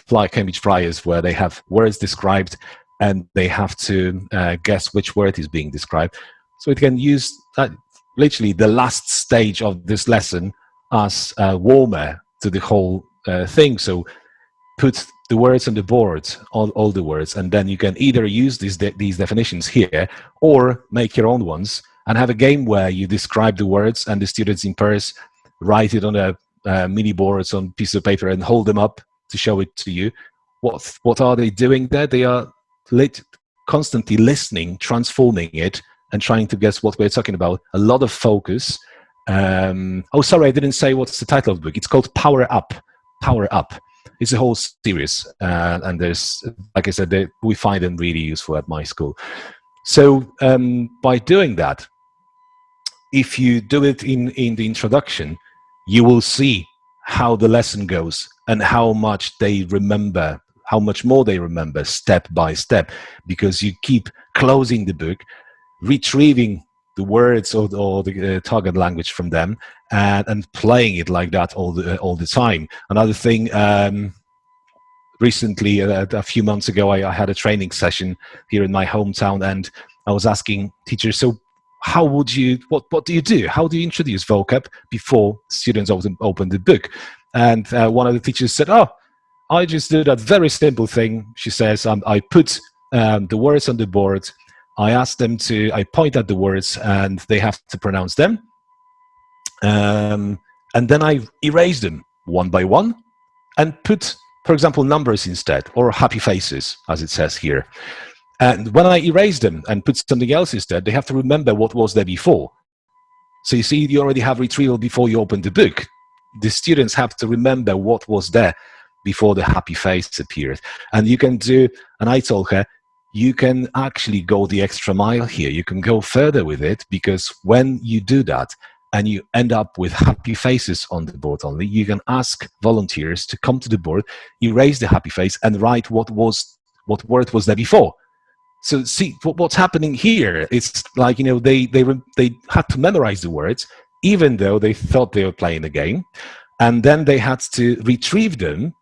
Cambridge Flyers, where they have words described and they have to guess which word is being described. So it can use literally the last stage of this lesson as a warmer to the whole thing. So put the words on the board, all the words, and then you can either use these definitions here or make your own ones and have a game where you describe the words and the students in pairs write it on a mini boards on piece of paper and hold them up to show it to you. What are they doing there? They are constantly listening, transforming it, and trying to guess what we're talking about. A lot of focus. Oh, sorry, I didn't say what's the title of the book. It's called Power Up. Power Up. It's a whole series, and there's, like I said, we find them really useful at my school. So by doing that, if you do it in the introduction, you will see how the lesson goes and how much they remember, how much more they remember step by step, because you keep closing the book, retrieving the words or the target language from them, and playing it like that all the time. Another thing, recently, a few months ago, I had a training session here in my hometown, and I was asking teachers, so how would you, what do you do? How do you introduce vocab before students open the book? And one of the teachers said, oh, I just do that very simple thing. She says, I put the words on the board. I ask them I point at the words and they have to pronounce them. And then I erase them one by one and put, for example, numbers instead, or happy faces, as it says here. And when I erase them and put something else instead, they have to remember what was there before. So you see, you already have retrieval before you open the book. The students have to remember what was there before the happy face appeared. And you can do, and I told her, you can actually go the extra mile here. You can go further with it, because when you do that and you end up with happy faces on the board only, you can ask volunteers to come to the board, erase the happy face, and write what word was there before. So see what's happening here. It's like, you know, they had to memorize the words, even though they thought they were playing the game, and then they had to retrieve them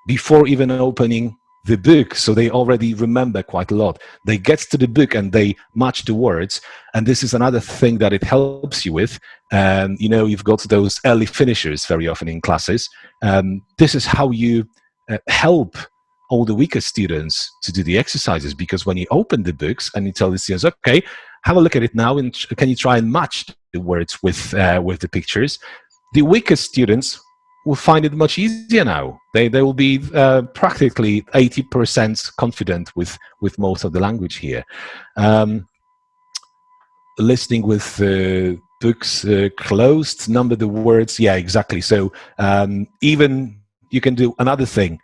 before even opening the book. So they already remember quite a lot. They get to the book and they match the words, and this is another thing that it helps you with. You know, you've got those early finishers very often in classes. This is how you help all the weaker students to do the exercises, because when you open the books and you tell the students, okay, have a look at it now, and can you try and match the words with the pictures, the weakest students will find it much easier now. They will be practically 80% confident with most of the language here. Listening with books closed, number the words, yeah, exactly. So even you can do another thing,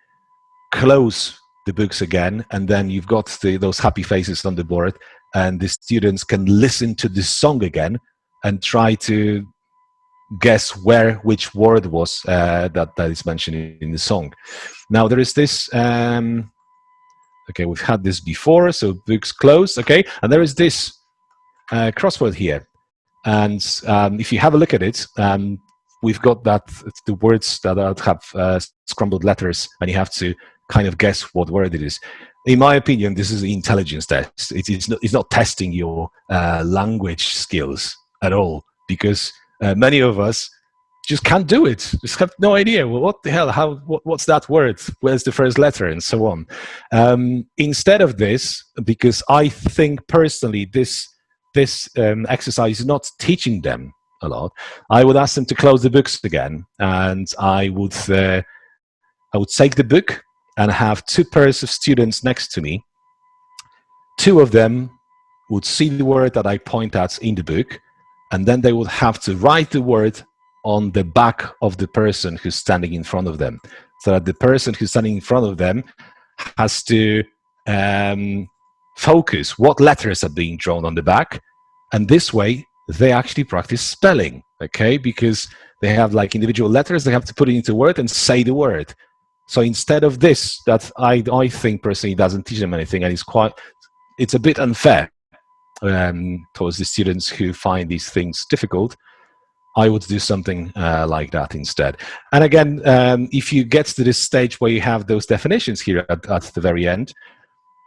close the books again, and then you've got those happy faces on the board, and the students can listen to the song again and try to guess which word was that is mentioned in the song. Now there is this, okay, we've had this before, so books closed, okay, and there is this crossword here, and if you have a look at it, we've got the words that have scrambled letters, and you have to kind of guess what word it is. In my opinion, this is an intelligence test. It's not testing your language skills at all, because many of us just can't do it. Just have no idea. Well, what the hell? What's that word? Where's the first letter? And so on. Instead of this, because I think personally this exercise is not teaching them a lot, I would ask them to close the books again, and I would take the book and have two pairs of students next to me. Two of them would see the word that I point at in the book, and then they would have to write the word on the back of the person who's standing in front of them, so that the person who's standing in front of them has to focus what letters are being drawn on the back, and this way they actually practice spelling, okay? Because they have like individual letters, they have to put it into a word and say the word. So instead of this, that I think personally doesn't teach them anything, and it's a bit unfair towards the students who find these things difficult, I would do something like that instead. And again, if you get to this stage where you have those definitions here at the very end,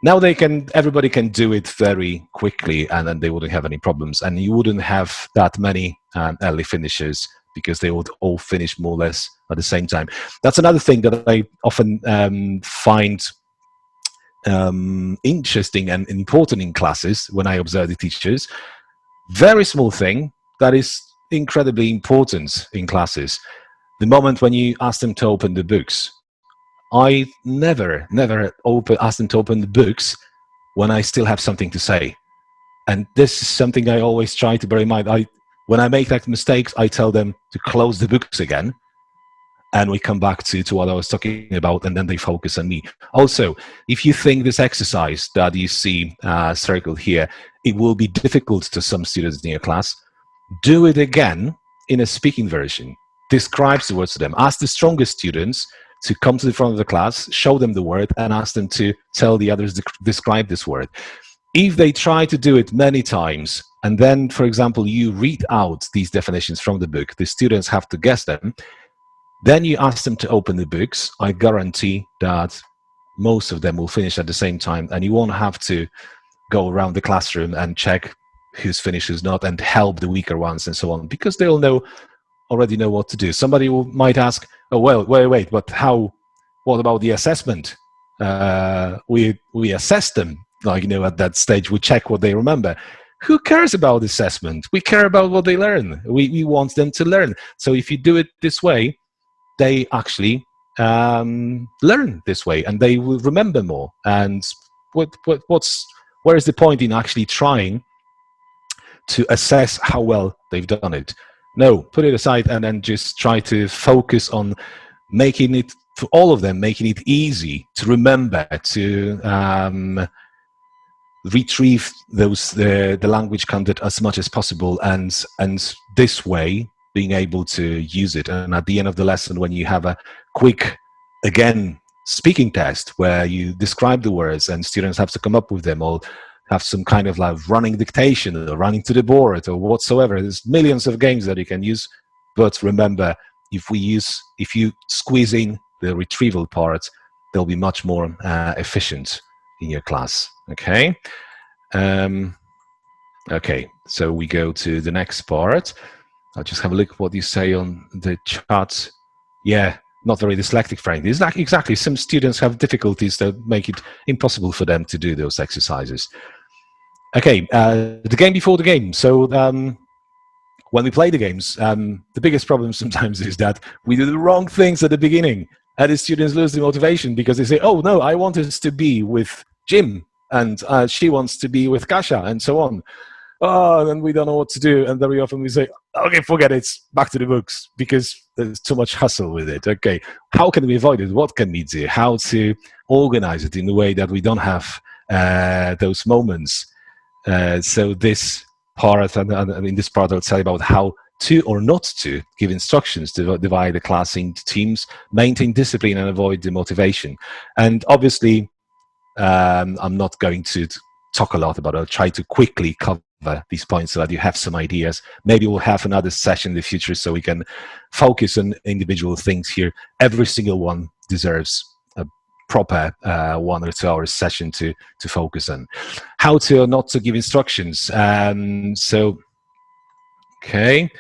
now everybody can do it very quickly, and then they wouldn't have any problems, and you wouldn't have that many early finishers, because they would all finish more or less at the same time. That's another thing that I often find interesting and important in classes when I observe the teachers. Very small thing that is incredibly important in classes. The moment when you ask them to open the books. I never ask them to open the books when I still have something to say. And this is something I always try to bear in mind. When I make that mistake, I tell them to close the books again, and we come back to what I was talking about, and then they focus on me. Also, if you think this exercise that you see circled here, it will be difficult to some students in your class, do it again in a speaking version. Describe the words to them. Ask the strongest students to come to the front of the class, show them the word, and ask them to tell the others to describe this word. If they try to do it many times, and then, for example, you read out these definitions from the book, the students have to guess them, then you ask them to open the books, I guarantee that most of them will finish at the same time, and you won't have to go around the classroom and check who's finished, who's not, and help the weaker ones and so on, because they'll already know what to do. Somebody might ask, oh, well, wait, but what about the assessment? We assess them, at that stage, we check what they remember. Who cares about assessment? We care about what they learn. We want them to learn. So if you do it this way, they actually learn this way, and they will remember more. And where is the point in actually trying to assess how well they've done it? No, put it aside and then just try to focus on making it, for all of them, making it easy to remember, to retrieve the language content as much as possible, and this way being able to use it. And at the end of the lesson, when you have a quick, again, speaking test where you describe the words and students have to come up with them, or have some kind of like running dictation or running to the board or whatsoever. There's millions of games that you can use, but remember, if you squeeze in the retrieval part, they'll be much more efficient in your class. Okay. Okay, so we go to the next part. I'll just have a look at what you say on the chat. Yeah, not very dyslexic friendly. It's like exactly, some students have difficulties that make it impossible for them to do those exercises. Okay, the game before the game. So when we play the games, the biggest problem sometimes is that we do the wrong things at the beginning, and the students lose the motivation because they say, oh no, I want us to be with Jim, and she wants to be with Kasia, and so on. Oh, and then we don't know what to do, and very often we say, okay, forget it, back to the books, because there's too much hustle with it. Okay, how can we avoid it? What can we do? How to organize it in a way that we don't have those moments? So this part, and in this part, I'll tell you about how to or not to give instructions to divide the class into teams, maintain discipline, and avoid demotivation. And obviously, I'm not going to talk a lot about it. I'll try to quickly cover these points so that you have some ideas. Maybe we'll have another session in the future so we can focus on individual things here. Every single one deserves a proper 1 or 2 hour session to focus on. How to or not to give instructions. Okay,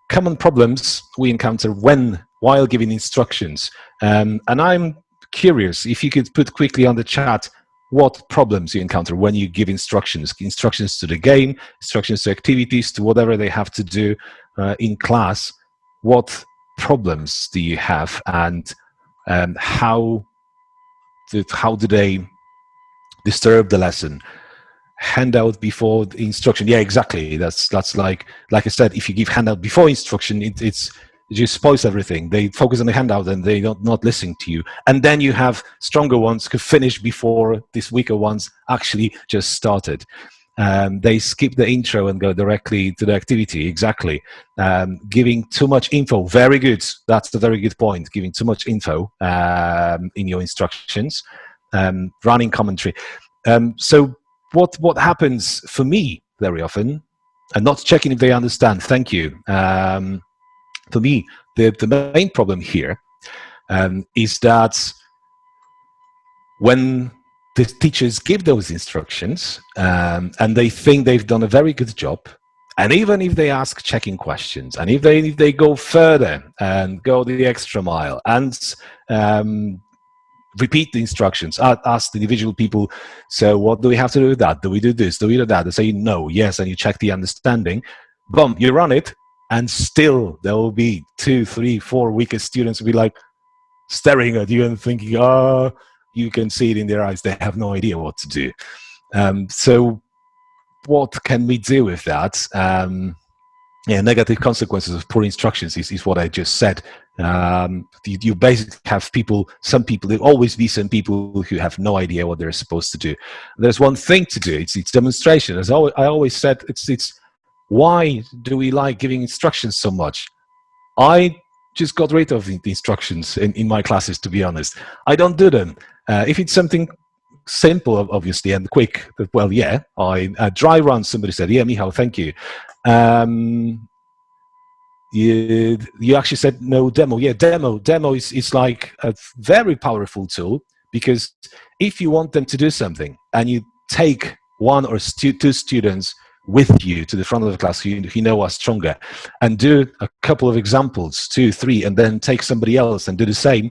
common problems we encounter while giving instructions. And I'm curious if you could put quickly on the chat what problems you encounter when you give instructions to the game, instructions to activities, to whatever they have to do in class. What problems do you have, and how do they disturb the lesson? Handout before the instruction. Yeah, exactly. That's like I said, if you give handout before instruction, it just spoils everything. They focus on the handout and they not listening to you. And then you have stronger ones who finish before these weaker ones actually just started. They skip the intro and go directly to the activity. Exactly. Giving too much info. Very good. That's a very good point. Giving too much info in your instructions. Running commentary. So what happens for me very often, and not checking if they understand. Thank you. For me, the main problem here is that when the teachers give those instructions and they think they've done a very good job, and even if they ask checking questions, and if they go further and go the extra mile and repeat the instructions, ask the individual people, so what do we have to do with that? Do we do this? Do we do that? They say no, yes, and you check the understanding. Boom, you run it, and still there will be 2, 3, 4 weaker students will be like staring at you and thinking, you can see it in their eyes, they have no idea what to do. So what can we do with that? Negative consequences of poor instructions is what I just said. You basically have some people, there'll always be some people who have no idea what they're supposed to do. There's one thing to do, it's demonstration. As I always said, it's why do we like giving instructions so much? I just got rid of the instructions in my classes, to be honest. I don't do them. If it's something simple, obviously, and quick, well, yeah, dry run, somebody said, yeah, Michał, thank you. You actually said no demo. Yeah, demo is like a very powerful tool, because if you want them to do something and you take one or two students with you to the front of the class who you know are stronger, and do a couple of examples, 2, 3, and then take somebody else and do the same,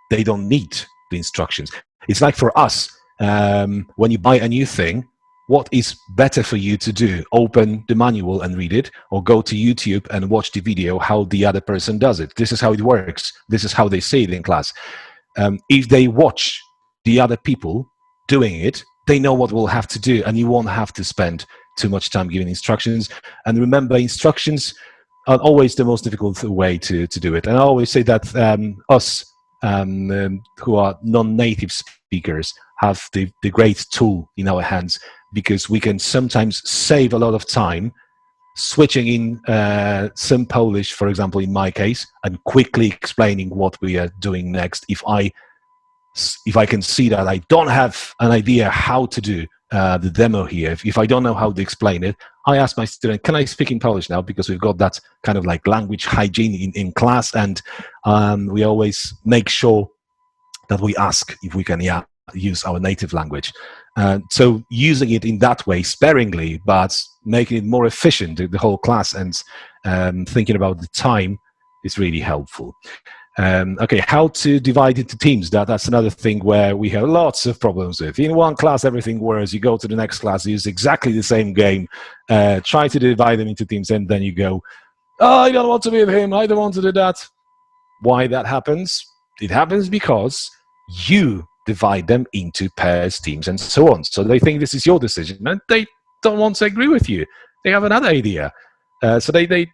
they don't need the instructions. It's like for us, when you buy a new thing, what is better for you to do? Open the manual and read it, or go to YouTube and watch the video how the other person does it. This is how it works. This is how they say it in class. If they watch the other people doing it, they know what we'll have to do, and you won't have to spend too much time giving instructions. And remember, instructions are always the most difficult way to do it. And I always say that us who are non-native speakers have the great tool in our hands, because we can sometimes save a lot of time switching in some Polish, for example, in my case, and quickly explaining what we are doing next. If I can see that I don't have an idea how to do the demo here, if I don't know how to explain it, I ask my student, can I speak in Polish now? Because we've got that kind of like language hygiene in class, and we always make sure that we ask if we can use our native language. So using it in that way, sparingly, but making it more efficient, the whole class, and thinking about the time is really helpful. Okay, how to divide into teams. That's another thing where we have lots of problems with. In one class, everything works. You go to the next class, use exactly the same game, try to divide them into teams, and then you go, oh, I don't want to be with him, I don't want to do that. Why that happens? It happens because you divide them into pairs, teams, and so on. So they think this is your decision, and they don't want to agree with you. They have another idea. So they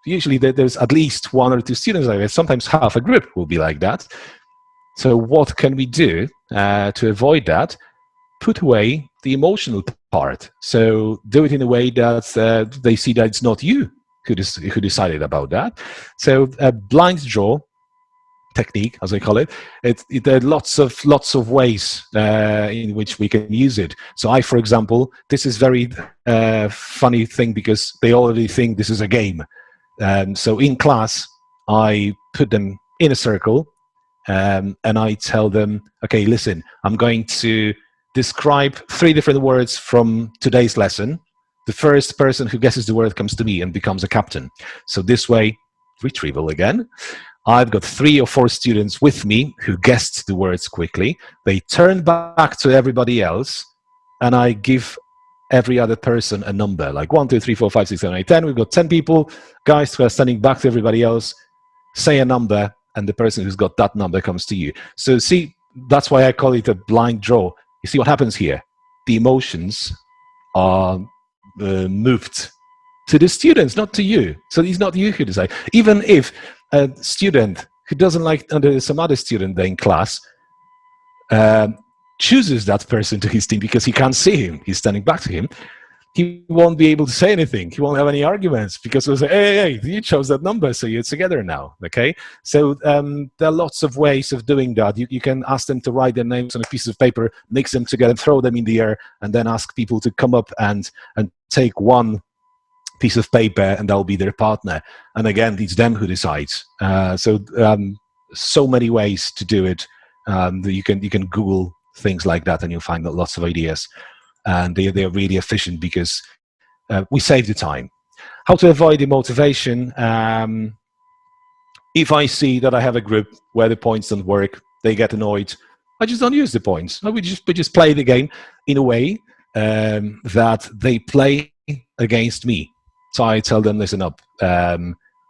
usually there's at least 1 or 2 students like that. Sometimes half a group will be like that. So what can we do to avoid that? Put away the emotional part. So do it in a way that they see that it's not you who decided about that. So a blind draw technique, as I call it, there are lots of ways in which we can use it. So for example, this is very funny thing, because they already think this is a game. So in class, I put them in a circle, and I tell them, okay, listen, I'm going to describe 3 different words from today's lesson. the first person who guesses the word comes to me and becomes a captain. So this way, retrieval again. I've got 3 or 4 students with me who guessed the words quickly. They turn back to everybody else, and I give every other person a number, like 1, 2, 3, 4, 5, 6, 7, 8, 10. We've got 10 people, guys who are standing back to everybody else, say a number, and the person who's got that number comes to you. So see, that's why I call it a blind draw. You see what happens here? The emotions are moved to the students, not to you. So it's not you who decide. Even if a student who doesn't like some other student in class chooses that person to his team because he can't see him, he's standing back to him, he won't be able to say anything. He won't have any arguments because he'll say, hey, you chose that number, so you're together now, okay? So there are lots of ways of doing that. You can ask them to write their names on a piece of paper, mix them together, throw them in the air, and then ask people to come up and take one piece of paper, and that'll be their partner. And again, it's them who decides. So many ways to do it. You can Google things like that, and you'll find lots of ideas. And they are really efficient because we save the time. How to avoid demotivation? If I see that I have a group where the points don't work, they get annoyed, I just don't use the points. We just play the game in a way that they play against me. So I tell them, listen up,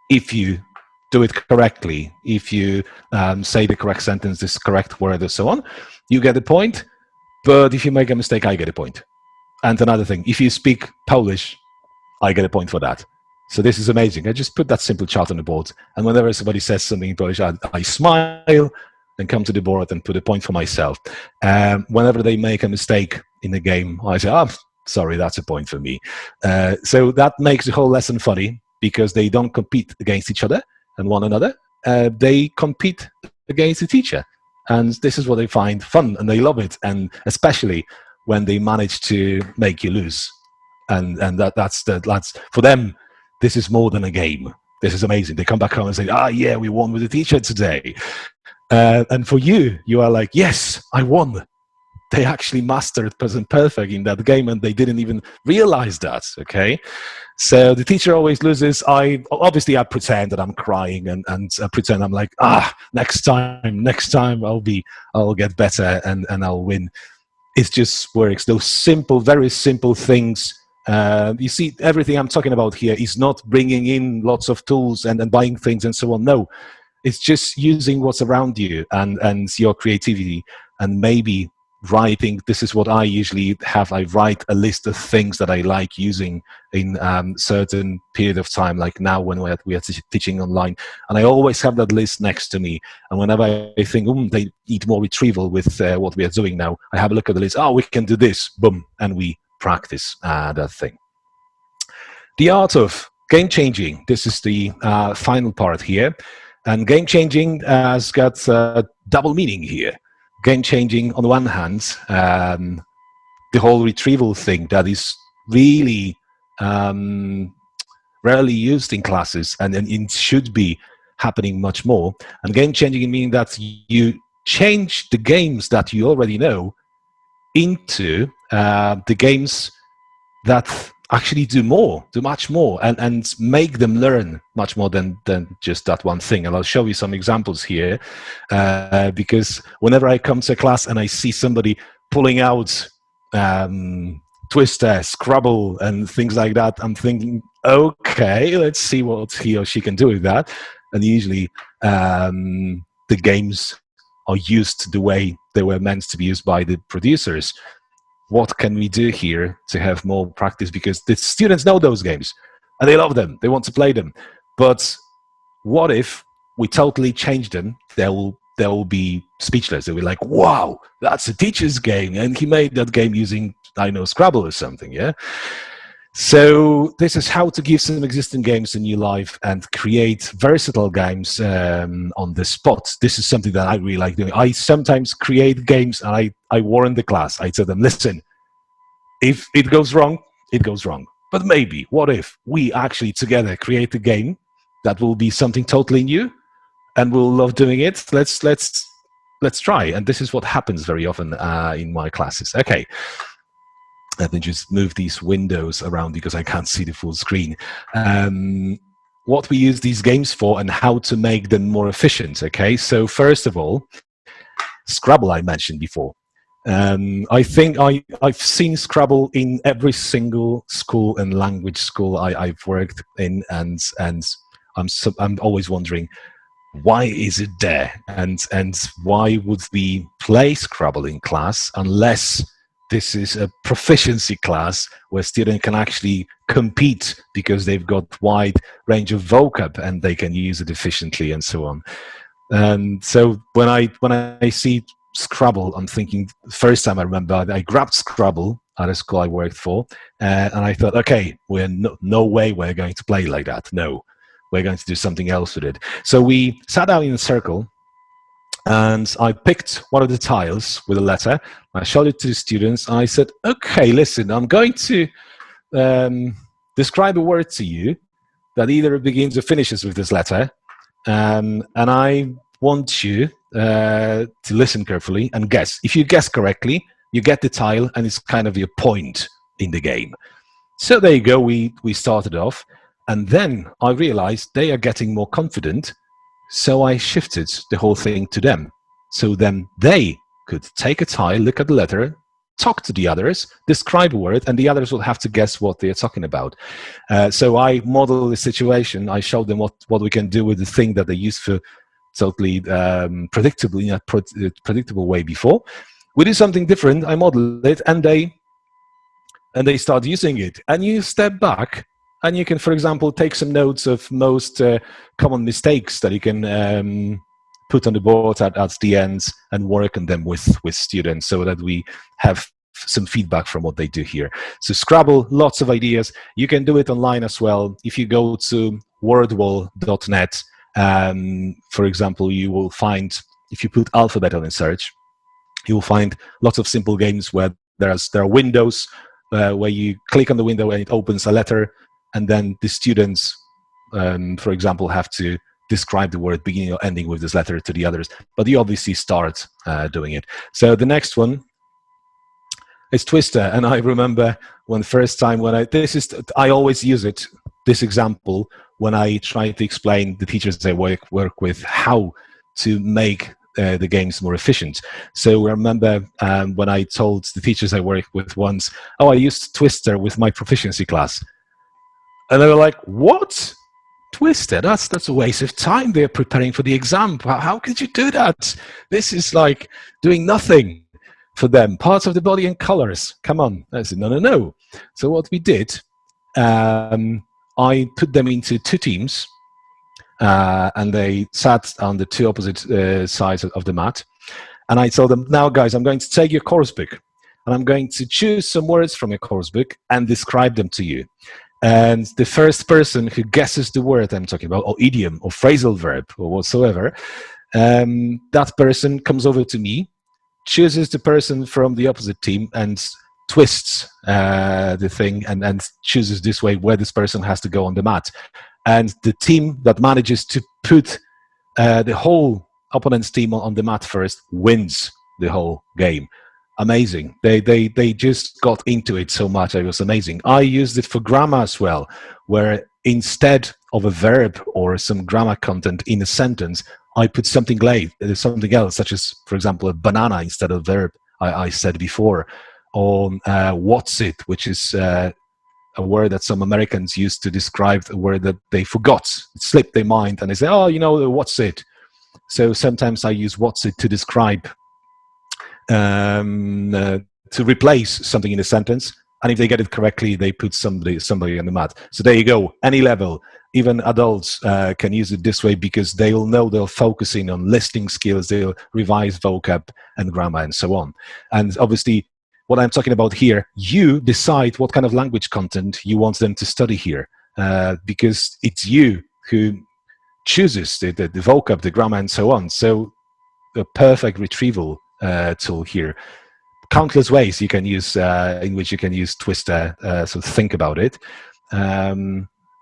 if you do it correctly, if you say the correct sentence, this correct word, and so on, you get a point. But if you make a mistake, I get a point. And another thing, if you speak Polish, I get a point for that. So this is amazing. I just put that simple chart on the board. And whenever somebody says something in Polish, I smile and come to the board and put a point for myself. Whenever they make a mistake in the game, I say, sorry, that's a point for me. So that makes the whole lesson funny because they don't compete against each other and one another. They compete against the teacher. And this is what they find fun, and they love it, and especially when they manage to make you lose. And that's for them, this is more than a game. This is amazing. They come back home and say, yeah, we won with the teacher today. And for you, you are like, yes, I won. They actually mastered present perfect in that game, and they didn't even realize that, okay? So the teacher always loses. I pretend that I'm crying and I pretend I'm like, next time I'll get better and I'll win. It just works. Those simple, very simple things. You see, everything I'm talking about here is not bringing in lots of tools and buying things and so on. No, it's just using what's around you and your creativity, and maybe writing. This is what I usually have. I write a list of things that I like using in certain period of time, like now when we are teaching online, and I always have that list next to me. And whenever I think they need more retrieval with what we are doing now, I have a look at the list. We can do this, boom, and we practice that thing. The art of game changing. This is the final part here, and game changing has got double meaning here. Game changing, on the one hand, the whole retrieval thing that is really rarely used in classes, and it should be happening much more. And game changing meaning that you change the games that you already know into the games that actually do much more, and make them learn much more than just that one thing. And I'll show you some examples here, because whenever I come to a class and I see somebody pulling out Twister, Scrabble, and things like that, I'm thinking, okay, let's see what he or she can do with that. And usually the games are used the way they were meant to be used by the producers. What can we do here to have more practice? Because the students know those games and they love them. They want to play them. But what if we totally change them? They will be speechless. They'll be like, wow, that's a teacher's game. And he made that game using, Scrabble or something, yeah? So this is how to give some existing games a new life and create versatile games on the spot. This is something that I really like doing. I sometimes create games and I warn the class. I tell them, listen, if it goes wrong, it goes wrong. But maybe, what if we actually together create a game that will be something totally new and we'll love doing it? Let's try. And this is what happens very often in my classes. Okay. Let me just move these windows around because I can't see the full screen. What we use these games for and how to make them more efficient. Okay, so first of all, Scrabble I mentioned before. I think I've seen Scrabble in every single school and language school I've worked in, and I'm always wondering, why is it there, and why would we play Scrabble in class unless this is a proficiency class where students can actually compete because they've got wide range of vocab and they can use it efficiently and so on. And so when I see Scrabble, I'm thinking, first time I remember, I grabbed Scrabble at a school I worked for, and I thought, okay, we're no way we're going to play like that. No, we're going to do something else with it. So we sat down in a circle, and I picked one of the tiles with a letter. I showed it to the students, and I said, okay, listen, I'm going to describe a word to you that either begins or finishes with this letter, and I want you to listen carefully and guess. If you guess correctly, you get the tile, and it's kind of your point in the game. So there you go. We started off, and then I realized they are getting more confident. So I shifted the whole thing to them. So then they could take a tile, look at the letter, talk to the others, describe a word, and the others will have to guess what they're talking about. So I model the situation. I showed them what we can do with the thing that they used for totally predictable, in a predictable way before. We do something different. I model it, and they start using it. And you step back, and you can, for example, take some notes of most common mistakes that you can put on the board at the end and work on them with students so that we have some feedback from what they do here. So Scrabble, lots of ideas. You can do it online as well. If you go to wordwall.net, for example, you will find, if you put alphabet in search, you will find lots of simple games where there are windows where you click on the window and it opens a letter, and then the students, for example, have to describe the word beginning or ending with this letter to the others. But you obviously start doing it. So the next one is Twister, and I remember when first time when I always use it, this example, when I try to explain the teachers I work with how to make the games more efficient. So I remember when I told the teachers I work with once, oh, I used Twister with my proficiency class. And they were like, what? Twister? That's a waste of time. They're preparing for the exam. How could you do that? This is like doing nothing for them. Parts of the body and colors. Come on. I said, no. So what we did, I put them into two teams, and they sat on the two opposite sides of the mat. And I told them, now guys, I'm going to take your course book, and I'm going to choose some words from your course book and describe them to you. And the first person who guesses the word I'm talking about, or idiom, or phrasal verb, or whatsoever, that person comes over to me, chooses the person from the opposite team, and twists the thing, and chooses this way where this person has to go on the mat. And the team that manages to put the whole opponent's team on the mat first wins the whole game. Amazing. They just got into it so much. It was amazing. I used it for grammar as well, where instead of a verb or some grammar content in a sentence, I put something else, such as, for example, a banana instead of verb I said before, or what's it, which is a word that some Americans use to describe a word that they forgot. It slipped their mind, and they say, oh, what's it? So sometimes I use what's it to describe, to replace something in a sentence, and if they get it correctly, they put somebody on the mat. So there you go. Any level, even adults can use it this way, because they'll know they're focusing on listening skills, they'll revise vocab and grammar and so on. And obviously, what I'm talking about here, you decide what kind of language content you want them to study here, because it's you who chooses the vocab, the grammar, and so on. So a perfect retrieval tool here. Countless ways you can use in which you can use Twister. So think about it.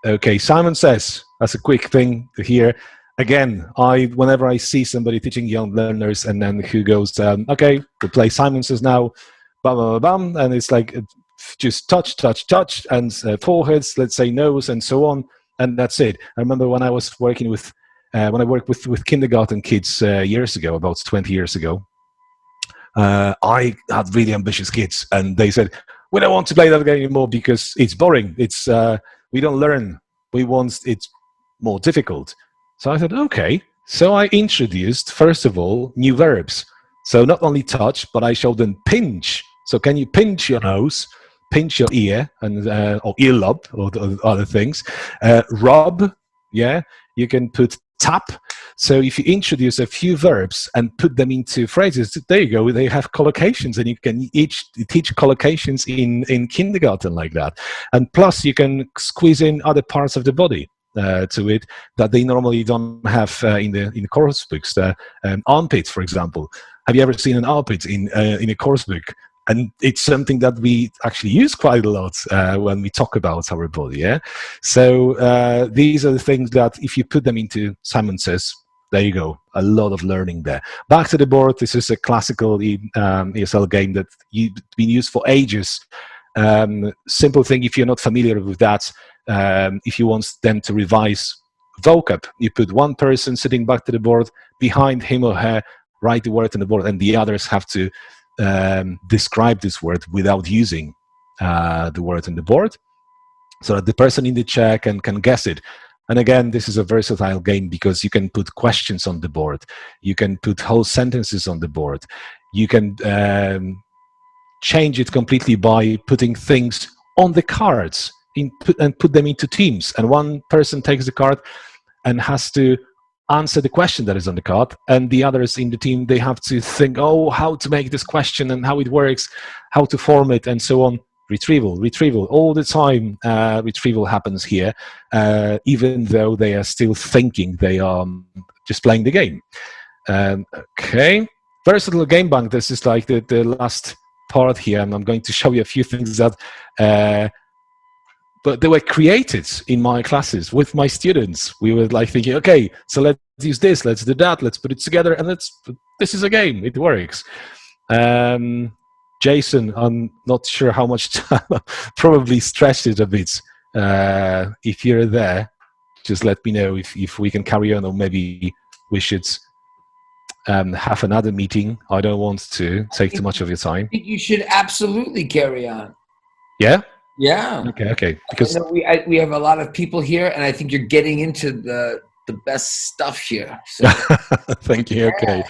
Okay, Simon says, that's a quick thing to hear. Again, whenever I see somebody teaching young learners and then who goes, okay, we'll play Simon Says now, bam, bam, bam, and it's like just touch, touch, touch, and foreheads, let's say nose, and so on, and that's it. I remember when I was working with, when I worked with kindergarten kids years ago, about 20 years ago, I had really ambitious kids, and they said, we don't want to play that game anymore because it's boring. It's we don't learn. We want it more difficult. So I said, okay. So I introduced, first of all, new verbs. So not only touch, but I showed them pinch. So can you pinch your nose, pinch your ear, and or earlobe, or other things. Rub, yeah. You can put tap. So if you introduce a few verbs and put them into phrases, there you go. They have collocations, and you can teach collocations in kindergarten like that. And plus, you can squeeze in other parts of the body to it that they normally don't have in the course books. The armpit, for example. Have you ever seen an armpit in a course book? And it's something that we actually use quite a lot when we talk about our body. Yeah. So these are the things that if you put them into sentences, there you go. A lot of learning there. Back to the board. This is a classical ESL game that's been used for ages. Simple thing, if you're not familiar with that, if you want them to revise vocab, you put one person sitting back to the board, behind him or her, write the word on the board, and the others have to describe this word without using the word on the board, so that the person in the chair can guess it. And again, this is a versatile game because you can put questions on the board. You can put whole sentences on the board. You can change it completely by putting things on the cards and put them into teams. And one person takes the card and has to answer the question that is on the card, and the others in the team, they have to think, oh, how to make this question and how it works, how to form it, and so on. Retrieval, all the time. Retrieval happens here, even though they are still thinking they are just playing the game. Okay, versatile game bank. This is like the last part here, and I'm going to show you a few things that but they were created in my classes with my students. We were like thinking, okay, so let's use this, let's do that, let's put it together, and this is a game, it works. Jason, I'm not sure how much time, probably stretched it a bit. If you're there, just let me know if we can carry on, or maybe we should have another meeting. I don't want to take too much of your time. I think you should absolutely carry on. Yeah? Yeah. Okay. Because we have a lot of people here, and I think you're getting into the best stuff here. So, thank you. Okay.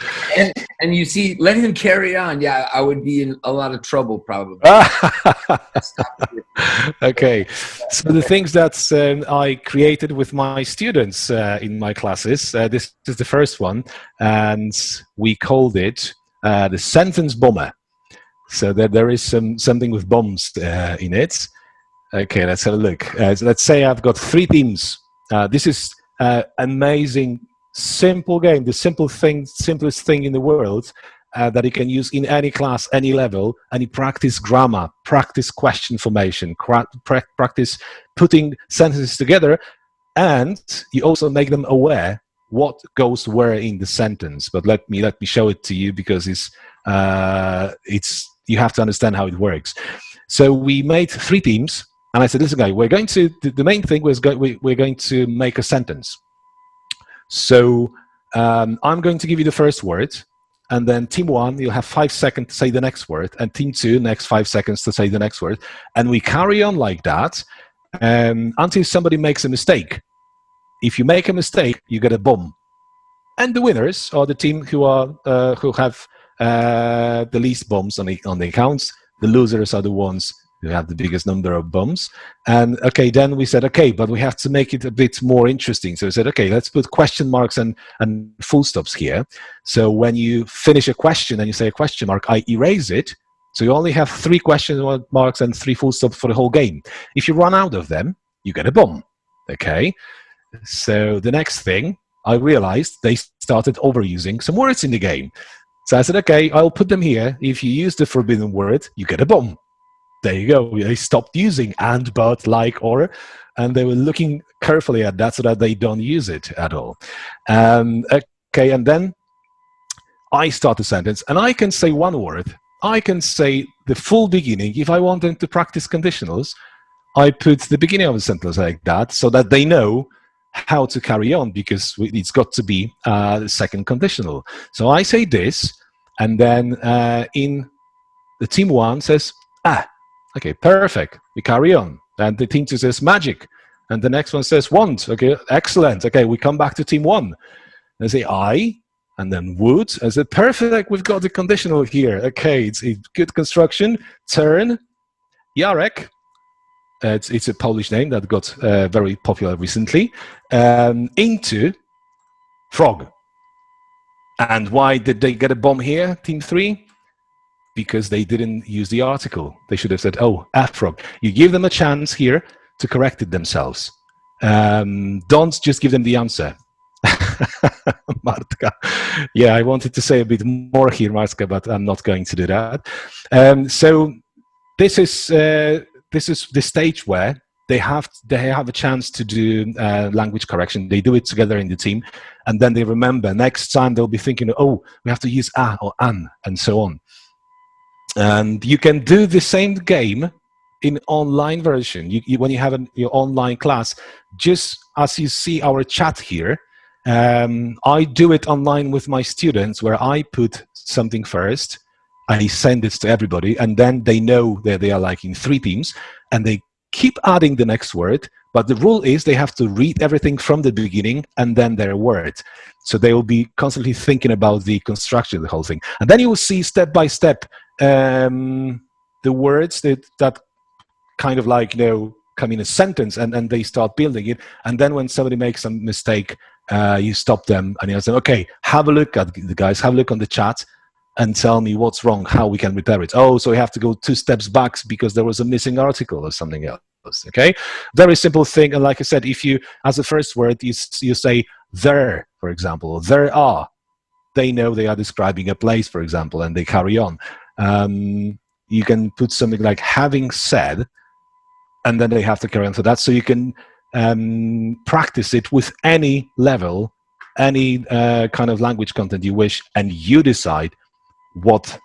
And you see, letting him carry on. Yeah, I would be in a lot of trouble probably. Okay. So the things that I created with my students in my classes. This is the first one, and we called it the sentence bomber. So that there is something with bombs in it. Okay, let's have a look. So let's say I've got 3 teams. This is amazing, simple game. The simplest thing in the world that you can use in any class, any level, and you practice grammar, practice question formation, practice putting sentences together, and you also make them aware what goes where in the sentence. But let me show it to you because it's you have to understand how it works. So we made 3 teams, and I said, listen, guys, we're going to, the main thing was we're going to make a sentence. So I'm going to give you the first word, and then team 1, you'll have 5 seconds to say the next word, and team 2, next 5 seconds to say the next word. And we carry on like that until somebody makes a mistake. If you make a mistake, you get a bomb. And the winners are the team who have the least bombs on the accounts. The losers are the ones who have the biggest number of bombs. And okay, then we said, okay, but we have to make it a bit more interesting. So we said, okay, let's put question marks and full stops here. So when you finish a question and you say a question mark, I erase it. So you only have 3 question marks and 3 full stops for the whole game. If you run out of them, you get a bomb. Okay. So the next thing, I realized they started overusing some words in the game. So I said, okay, I'll put them here. If you use the forbidden word, you get a bomb. There you go. They stopped using and, but, like, or, and they were looking carefully at that so that they don't use it at all. Okay, and then I start a sentence, and I can say one word, I can say the full beginning. If I want them to practice conditionals, I put the beginning of a sentence like that so that they know how to carry on, because it's got to be the second conditional. So I say this, and then in the team one says, okay, perfect, we carry on. And the team two says magic, and the next one says want. Okay, excellent. Okay, we come back to team one. They say I, and then would. I said, perfect, we've got the conditional here. Okay, it's a good construction. Turn, Jarek. It's a Polish name that got very popular recently. Into frog. And why did they get a bomb here, team three? Because they didn't use the article. They should have said, oh, a frog. You give them a chance here to correct it themselves. Don't just give them the answer. Martka. Yeah, I wanted to say a bit more here, Martka, but I'm not going to do that. So this is the stage where they have a chance to do language correction. They do it together in the team, and then they remember next time they'll be thinking, oh, we have to use a or an, and so on. And you can do the same game in online version. When you have your online class, just as you see our chat here, I do it online with my students where I put something first, I send it to everybody, and then they know that they are like in three teams, and they keep adding the next word, but the rule is they have to read everything from the beginning and then their word. So they will be constantly thinking about the construction of the whole thing. And then you will see step by step the words that kind of like, come in a sentence, and they start building it. And then when somebody makes a mistake, you stop them and you say, okay, have a look at the guys, have a look on the chat and tell me what's wrong, how we can repair it. Oh, so we have to go 2 steps back because there was a missing article or something else. Okay, very simple thing. And like I said, if you, as the first word, you say there, for example, there are, they know they are describing a place, for example, and they carry on. You can put something like having said, and then they have to carry on to that. So you can practice it with any level, any kind of language content you wish, and you decide what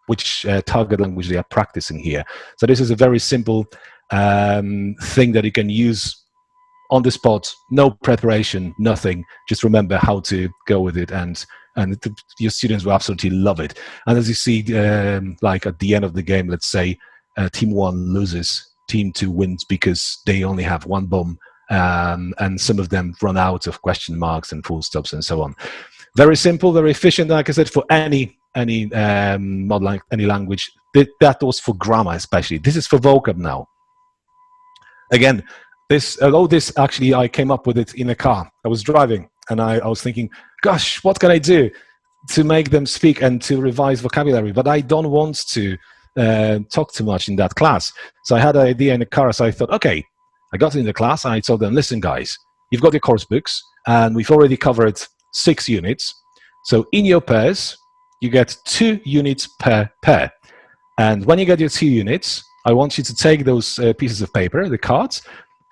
which target language they are practicing here. So this is a very simple thing that you can use on the spot, no preparation, nothing. Just remember how to go with it, and your students will absolutely love it. And as you see, like at the end of the game, let's say team 1 loses, team 2 wins because they only have 1 bomb, and some of them run out of question marks and full stops and so on. Very simple, very efficient. Like I said, for any model, any language. That was for grammar especially. This is for vocab now. Again, although this actually I came up with it in a car. I was driving and I was thinking, gosh, what can I do to make them speak and to revise vocabulary? But I don't want to talk too much in that class. So I had an idea in the car. So I thought, okay, I got in the class and I told them, listen, guys, you've got your course books and we've already covered 6 units. So in your pairs, you get 2 units per pair. And when you get your 2 units, I want you to take those pieces of paper, the cards,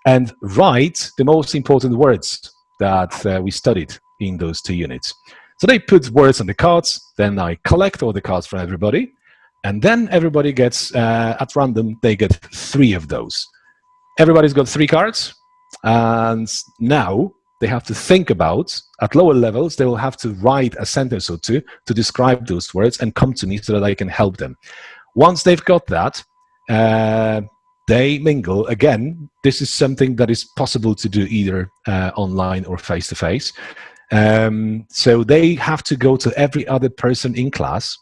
and write the most important words that we studied in those 2 units. So they put words on the cards, then I collect all the cards from everybody, and then everybody gets, at random, they get 3 of those. Everybody's got 3 cards, and now they have to think about, at lower levels, they will have to write a sentence or 2 to describe those words and come to me so that I can help them. Once they've got that, they mingle. Again, this is something that is possible to do either online or face-to-face. So they have to go to every other person in class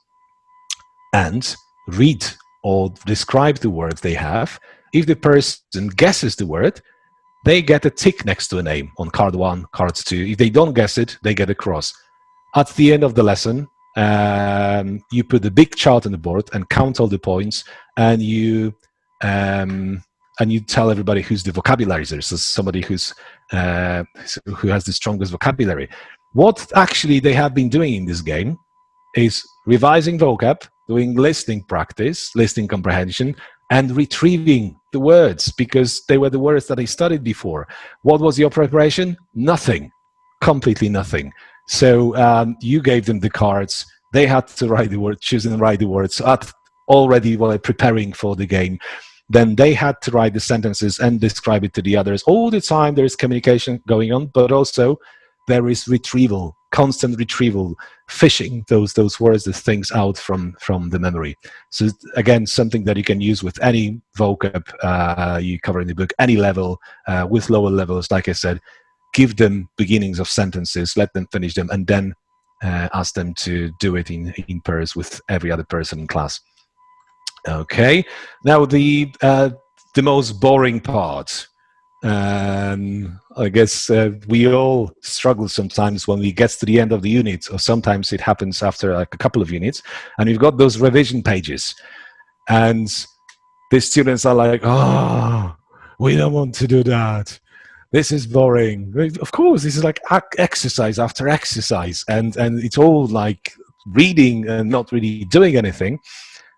and read or describe the words they have. If the person guesses the word, they get a tick next to a name on card 1, card 2. If they don't guess it, they get a cross. At the end of the lesson, you put a big chart on the board and count all the points, and you tell everybody who's the vocabularizer, so somebody who has the strongest vocabulary. What actually they have been doing in this game is revising vocab, doing listening practice, listening comprehension, and retrieving the words, because they were the words that they studied before. What was your preparation? Nothing. Completely nothing. So you gave them the cards They had to write the word, choose and write the words already while preparing for the game. Then they had to write the sentences and describe it to the others. All the time there is communication going on, but also there is retrieval, constant retrieval, fishing those words, those things out from the memory. So again, something that you can use with any vocab you cover in the book, any level, with lower levels, like I said. Give them beginnings of sentences, let them finish them, and then ask them to do it in pairs with every other person in class. Okay, now the most boring part. I guess we all struggle sometimes when we get to the end of the unit, or sometimes it happens after like a couple of units, and you've got those revision pages, and the students are like, "Oh, we don't want to do that. This is boring." Of course, this is like exercise after exercise, and it's all like reading and not really doing anything.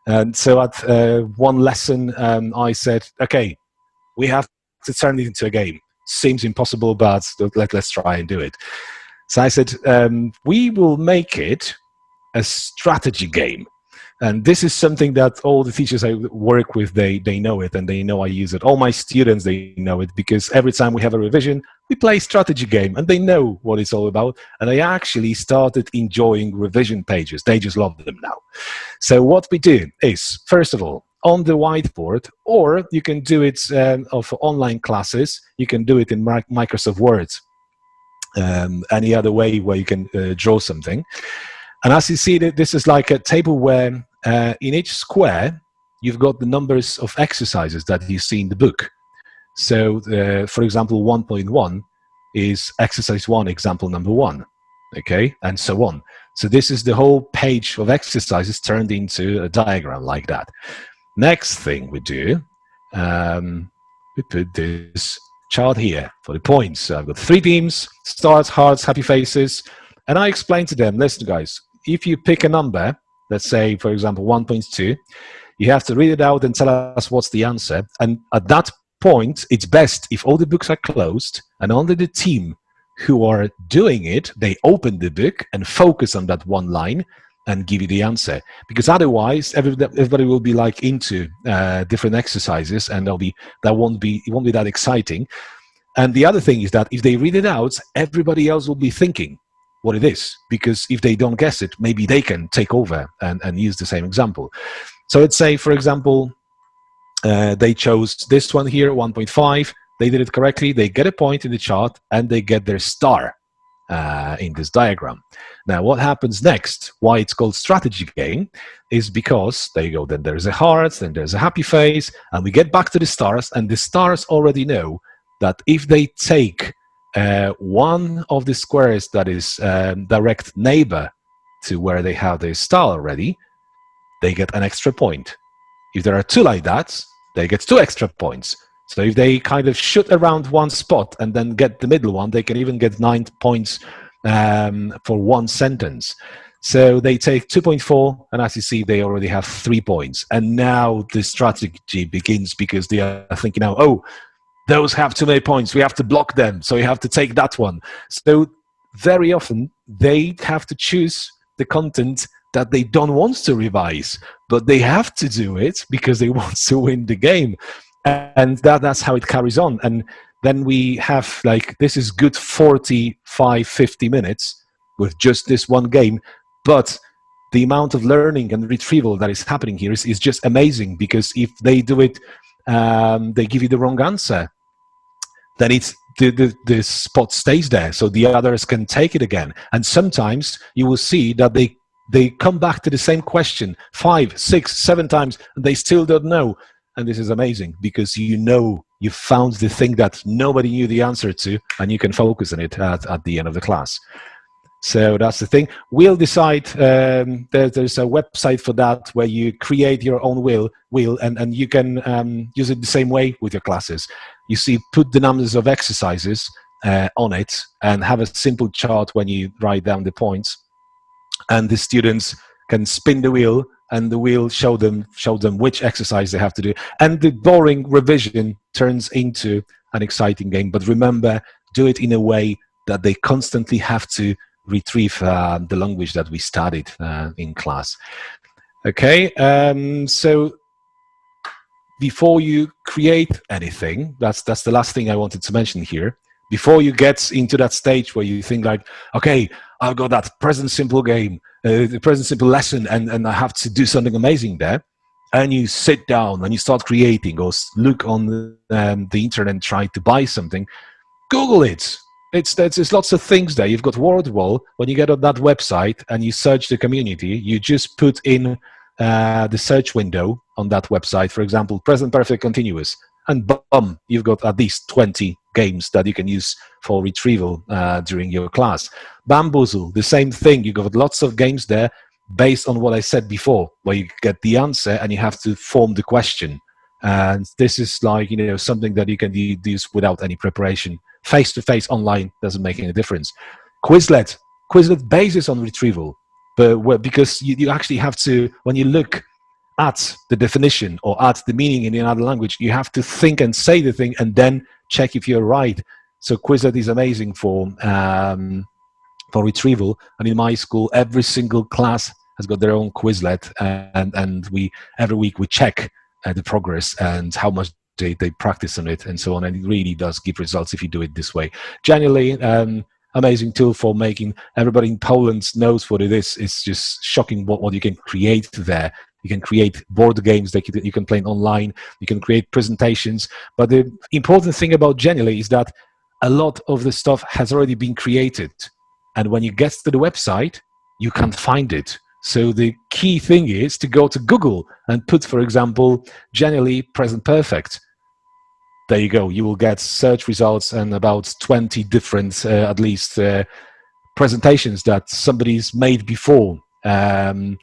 And so at one lesson, I said, okay, we have to turn it into a game. Seems impossible, but let's try and do it. So I said, we will make it a strategy game. And this is something that all the teachers I work with, they know it, and they know I use it. All my students, they know it, because every time we have a revision, we play strategy game, and they know what it's all about. And I actually started enjoying revision pages. They just love them now. So what we do is, first of all, on the whiteboard, or you can do it for online classes, you can do it in Microsoft Word, any other way where you can draw something. And as you see, this is like a table where in each square, you've got the numbers of exercises that you see in the book. So, for example, 1.1 is exercise 1, example number 1, okay, and so on. So this is the whole page of exercises turned into a diagram like that. Next thing we do, we put this chart here for the points. So I've got 3 beams, stars, hearts, happy faces, and I explain to them, listen guys, if you pick a number, let's say, for example, 1.2, you have to read it out and tell us what's the answer. And at that point, it's best if all the books are closed and only the team who are doing it, they open the book and focus on that one line and give you the answer. Because otherwise, everybody will be like into different exercises, and it won't be that exciting. And the other thing is that if they read it out, everybody else will be thinking what it is, because if they don't guess it, maybe they can take over and use the same example. So let's say, for example, they chose this one here, 1.5. They did it correctly. They get a point in the chart, and they get their star in this diagram. Now, what happens next, why it's called strategy game, is because there you go, then there's a heart, then there's a happy face, and we get back to the stars, and the stars already know that if they take one of the squares that is direct neighbor to where they have their star already, they get an extra point. If there are 2 like that, they get 2 extra points. So if they kind of shoot around one spot and then get the middle one, they can even get 9 points for one sentence. So they take 2.4, and as you see, they already have 3 points. And now the strategy begins, because they are thinking now, oh, those have too many points, we have to block them, so you have to take that one. So very often they have to choose the content that they don't want to revise, but they have to do it because they want to win the game. And that's how it carries on. And then we have, like, this is good 45, 50 minutes with just this one game, but the amount of learning and retrieval that is happening here is just amazing, because if they do it, they give you the wrong answer, then it's the spot stays there, so the others can take it again. And sometimes you will see that they come back to the same question 5, 6, 7 times, and they still don't know. And this is amazing, because you know you found the thing that nobody knew the answer to, and you can focus on it at the end of the class. So that's the thing. We'll decide, there's a website for that where you create your own wheel and you can use it the same way with your classes. You see, put the numbers of exercises on it and have a simple chart when you write down the points, and the students can spin the wheel, and the wheel show them which exercise they have to do. And the boring revision turns into an exciting game. But remember, do it in a way that they constantly have to retrieve the language that we studied in class. Okay, so before you create anything, that's the last thing I wanted to mention here. Before you get into that stage where you think like, okay, I've got that present simple game, the present simple lesson, and I have to do something amazing there, and you sit down and you start creating or look on the internet and try to buy something, Google it. There's lots of things there. You've got WordWall. When you get on that website and you search the community, you just put in the search window on that website, for example, present perfect continuous, and boom, you've got at least 20 games that you can use for retrieval during your class. Bamboozle, the same thing. You've got lots of games there based on what I said before, where you get the answer and you have to form the question. And this is like, something that you can use without any preparation. Face-to-face online doesn't make any difference. Quizlet bases on retrieval, but because you actually have to, when you look at the definition or at the meaning in another language, you have to think and say the thing and then check if you're right. So Quizlet is amazing for retrieval. And in my school, every single class has got their own Quizlet, and we every week we check the progress and how much they practice on it and so on. And it really does give results if you do it this way. Generally, amazing tool for making everybody in Poland knows what it is. It's just shocking what you can create there. You can create board games that you can play online. You can create presentations. But the important thing about Genially is that a lot of the stuff has already been created. And when you get to the website, you can't find it. So the key thing is to go to Google and put, for example, Genially present perfect. There you go. You will get search results and about 20 different, at least, presentations that somebody's made before. And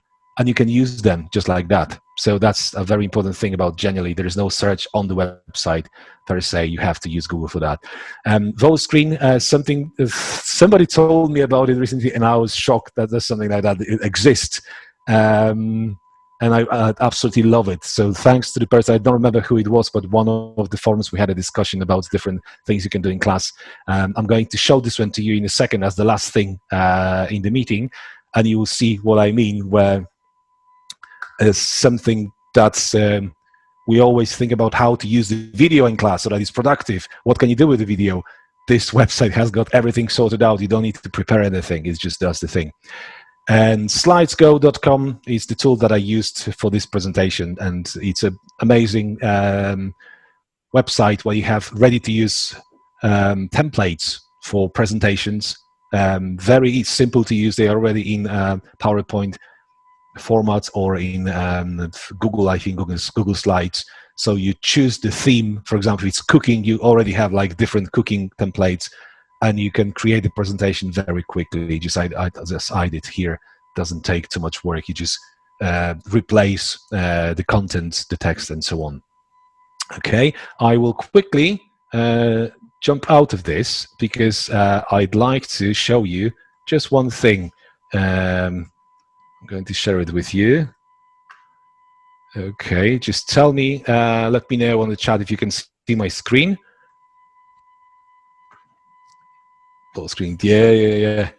you can use them just like that. So that's a very important thing about Genially. There is no search on the website per se. You have to use Google for that. Volscreen, somebody told me about it recently, and I was shocked that there's something like that exists. And I absolutely love it. So thanks to the person, I don't remember who it was, but one of the forums we had a discussion about different things you can do in class. I'm going to show this one to you in a second as the last thing in the meeting, and you will see what I mean, where something that's we always think about how to use the video in class so that it's productive. What can you do with the video? This website has got everything sorted out. You don't need to prepare anything. It just does the thing. And slidesgo.com is the tool that I used for this presentation, and it's an amazing website where you have ready-to-use templates for presentations. Very simple to use. They are already in PowerPoint format or in Google, I think Google Slides. So you choose the theme. For example, if it's cooking, you already have like different cooking templates, and you can create the presentation very quickly. Just I did here. Doesn't take too much work. You just replace the content, the text, and so on. Okay, I will quickly jump out of this because I'd like to show you just one thing. I'm going to share it with you. Okay, just tell me, let me know on the chat if you can see my screen. Full screen, yeah.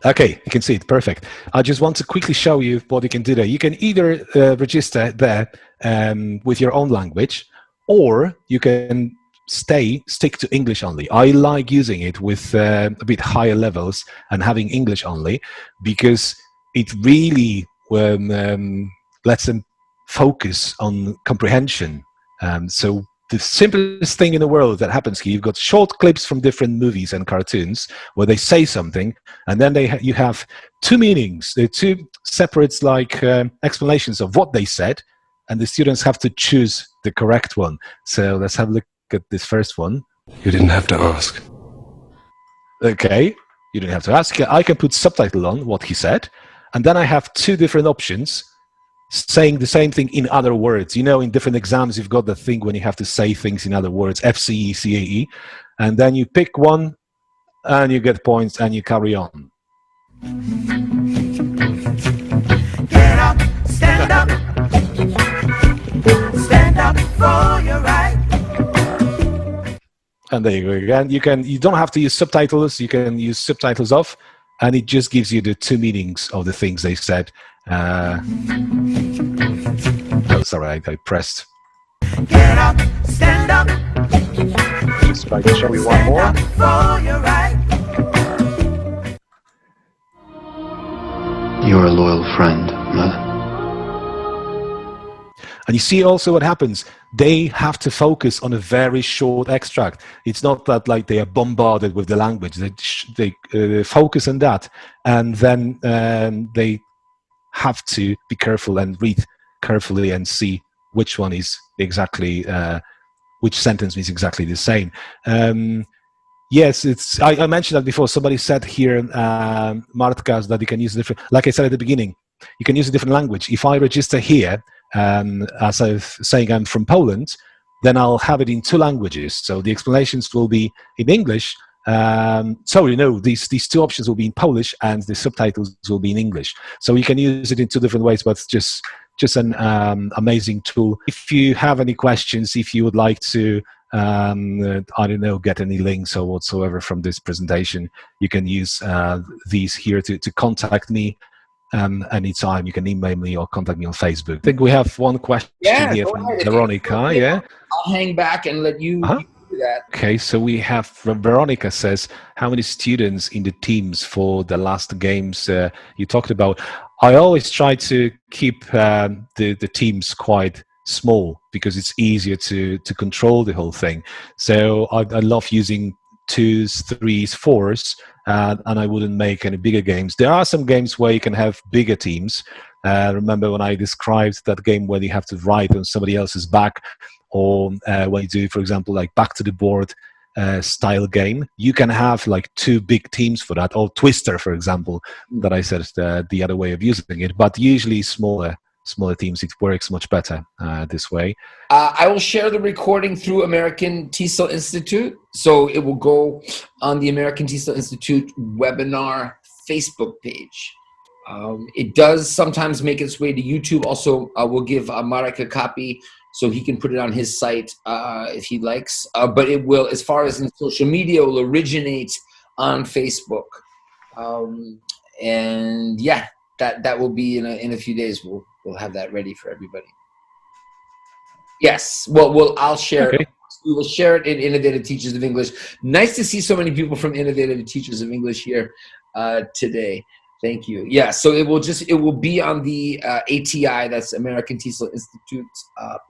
Okay, you can see it, perfect. I just want to quickly show you what you can do there. You can either register there with your own language, or you can stick to English only. I like using it with a bit higher levels and having English only, because it really lets them focus on comprehension. So the simplest thing in the world that happens here, you've got short clips from different movies and cartoons where they say something, and then you have two meanings, two separate explanations of what they said, and the students have to choose the correct one. So let's have a look at this first one. You didn't have to ask. Okay, you didn't have to ask. I can put subtitle on what he said, and then I have two different options saying the same thing in other words. You know, in different exams, you've got the thing when you have to say things in other words, FCE, CAE, and then you pick one and you get points and you carry on. Get up, stand up, stand up for your right. And there you go again. You don't have to use subtitles. You can use subtitles off, and it just gives you the two meanings of the things they said. Oh, sorry, I pressed. Get up, stand up, Just try to show you one stand more. up for your right. You're a loyal friend, Mother. And you see also what happens. They have to focus on a very short extract. It's not that like they are bombarded with the language. They focus on that, and then they have to be careful and read carefully and see which one is exactly, which sentence is exactly the same. Yes, it's. I mentioned that before. Somebody said here, Marek Tkaczyk, that you can use different. Like I said at the beginning, you can use a different language. If I register here, as I'm saying, I'm from Poland, then I'll have it in two languages. So the explanations will be in English. So you know, these two options will be in Polish, and the subtitles will be in English. So you can use it in two different ways, but just an amazing tool. If you have any questions, if you would like to. I don't know, get any links or whatsoever from this presentation, you can use these here to contact me anytime. You can email me or contact me on Facebook. I think we have one question here from Veronica. Yeah, I'll hang back and let you do that. Okay, so we have Veronica says, how many students in the teams for the last games you talked about? I always try to keep the teams quite small because it's easier to control the whole thing. So I love using 2s, 3s, 4s, and I wouldn't make any bigger games. There are some games where you can have bigger teams. Remember when I described that game where you have to write on somebody else's back, or when you do, for example, like back to the board style game, you can have like 2 big teams for that, or Twister, for example, that I said the other way of using it. But usually smaller teams, it works much better this way. I will share the recording through American TESOL Institute. So it will go on the American TESOL Institute webinar Facebook page. It does sometimes make its way to YouTube. Also, we'll give Marek a copy so he can put it on his site if he likes. But it will, as far as in social media, will originate on Facebook. And yeah, that will be in a few days. We'll have that ready for everybody. Yes, well, I'll share it. We will share it in Innovative Teachers of English. Nice to see so many people from Innovative Teachers of English here today. Thank you. Yeah, so it will be on the ATI, that's American TESOL Institute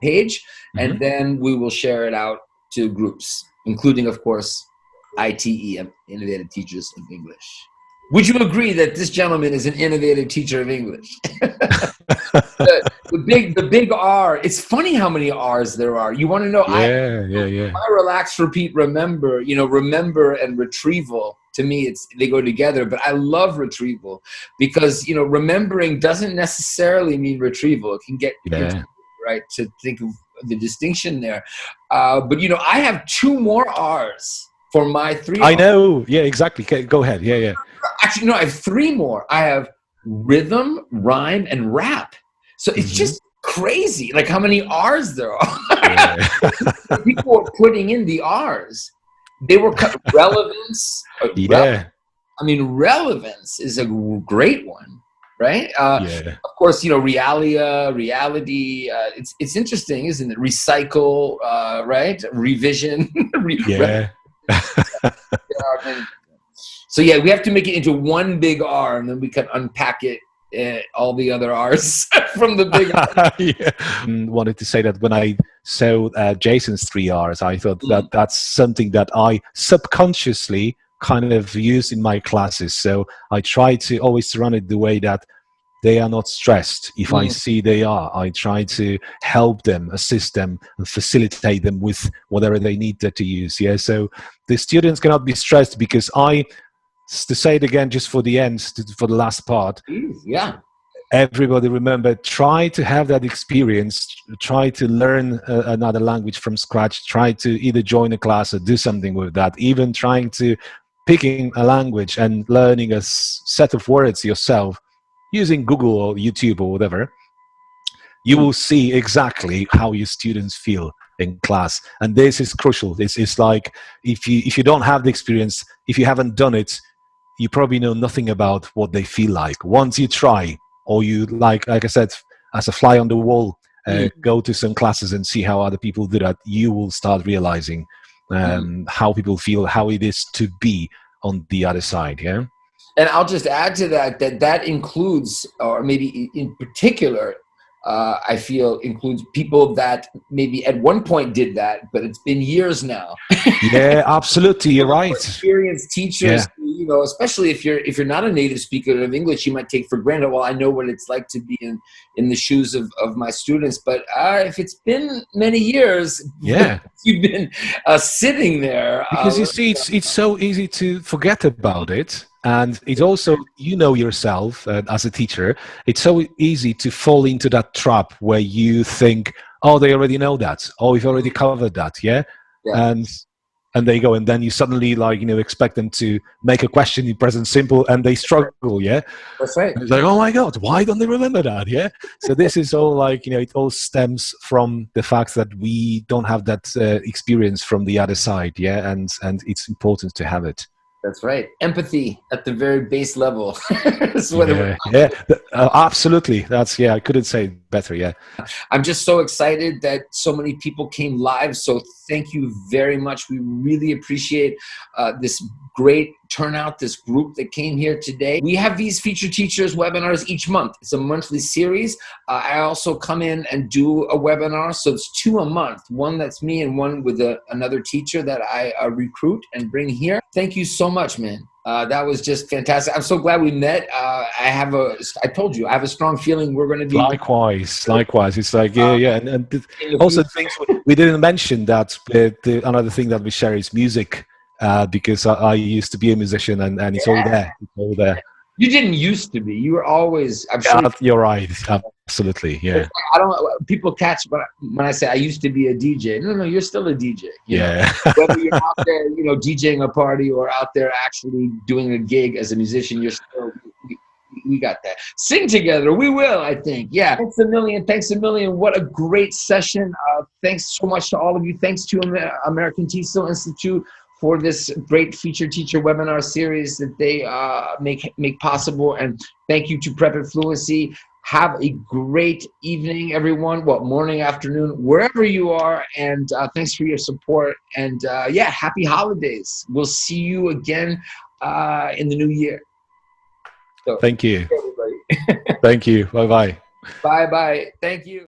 page, and then we will share it out to groups, including, of course, ITE, Innovative Teachers of English. Would you agree that this gentleman is an innovative teacher of English? the big R. It's funny how many R's there are. You want to know? Yeah. I relax, repeat, remember. You know, remember and retrieval. To me, they go together. But I love retrieval because remembering doesn't necessarily mean retrieval. It can get right to think of the distinction there. But I have 2 more R's for my 3. I know. Yeah, exactly. Go ahead. Yeah. Actually, no, I have 3 more. I have rhythm, rhyme, and rap. So it's just crazy, like how many R's there are. Yeah. People were putting in the R's. They were relevance. Relevance is a great one, right? Of course, realia, reality. It's interesting, isn't it? Recycle, right? Revision. So yeah, we have to make it into one big R, and then we can unpack it, all the other R's from the big R. Wanted to say that when I saw Jason's 3 R's, I thought that that's something that I subconsciously kind of use in my classes. So I try to always run it the way that they are not stressed. If I see they are, I try to help them, assist them, and facilitate them with whatever they need to use. Yeah, so the students cannot be stressed because to say it again, just for the end, for the last part. Yeah. Everybody remember, try to have that experience, try to learn another language from scratch, try to either join a class or do something with that, even trying to picking a language and learning a set of words yourself, using Google or YouTube or whatever, you will see exactly how your students feel in class. And this is crucial. It's like if you don't have the experience, if you haven't done it, you probably know nothing about what they feel like. Once you try, or you like I said, as a fly on the wall, go to some classes and see how other people do that, you will start realizing how people feel, how it is to be on the other side. Yeah. And I'll just add to that that includes, or maybe in particular, I feel includes people that maybe at one point did that, but it's been years now. Yeah, absolutely. You're right. Experienced teachers, you know, especially if you're not a native speaker of English, you might take for granted, well, I know what it's like to be in the shoes of my students. But if it's been many years, you've been sitting there. Because you see, it's so easy to forget about it. And it's also, you know yourself as a teacher, it's so easy to fall into that trap where you think, oh, they already know that. Oh, we've already covered that. Yeah. And they go, and then you suddenly expect them to make a question in present simple, and they struggle. Yeah. That's right. And it's like, oh my God, why don't they remember that? Yeah. So this is all it all stems from the fact that we don't have that experience from the other side. Yeah. And it's important to have it. That's right. Empathy at the very base level. Absolutely. That's, I couldn't say it better. Yeah. I'm just so excited that so many people came live. So thank you very much. We really appreciate this great turnout, this group that came here today. We have these Featured Teachers webinars each month. It's a monthly series. I also come in and do a webinar. So it's 2 a month. One that's me and one with another teacher that I recruit and bring here. Thank you so much, man. That was just fantastic. I'm so glad we met. I told you, I have a strong feeling we're going to be. Likewise. It's like, And also things we didn't mention that another thing that we share is music. Because I used to be a musician, and it's all there. It's all there. You didn't used to be. You were always. I'm sure. You're right. Absolutely. Yeah. I don't. People catch when I say I used to be a DJ. No, you're still a DJ. You know? Whether you're out there, DJing a party, or out there actually doing a gig as a musician, you're still. We got that. Sing together. We will, I think. Yeah. Thanks a million. What a great session. Thanks so much to all of you. Thanks to American TESOL Institute for this great Featured Teacher webinar series that they make possible. And thank you to Prep It Fluency. Have a great evening, everyone. Morning, afternoon, wherever you are. And thanks for your support. And happy holidays. We'll see you again in the new year. So, thank you. everybody. Thank you. Bye-bye. Bye-bye. Thank you.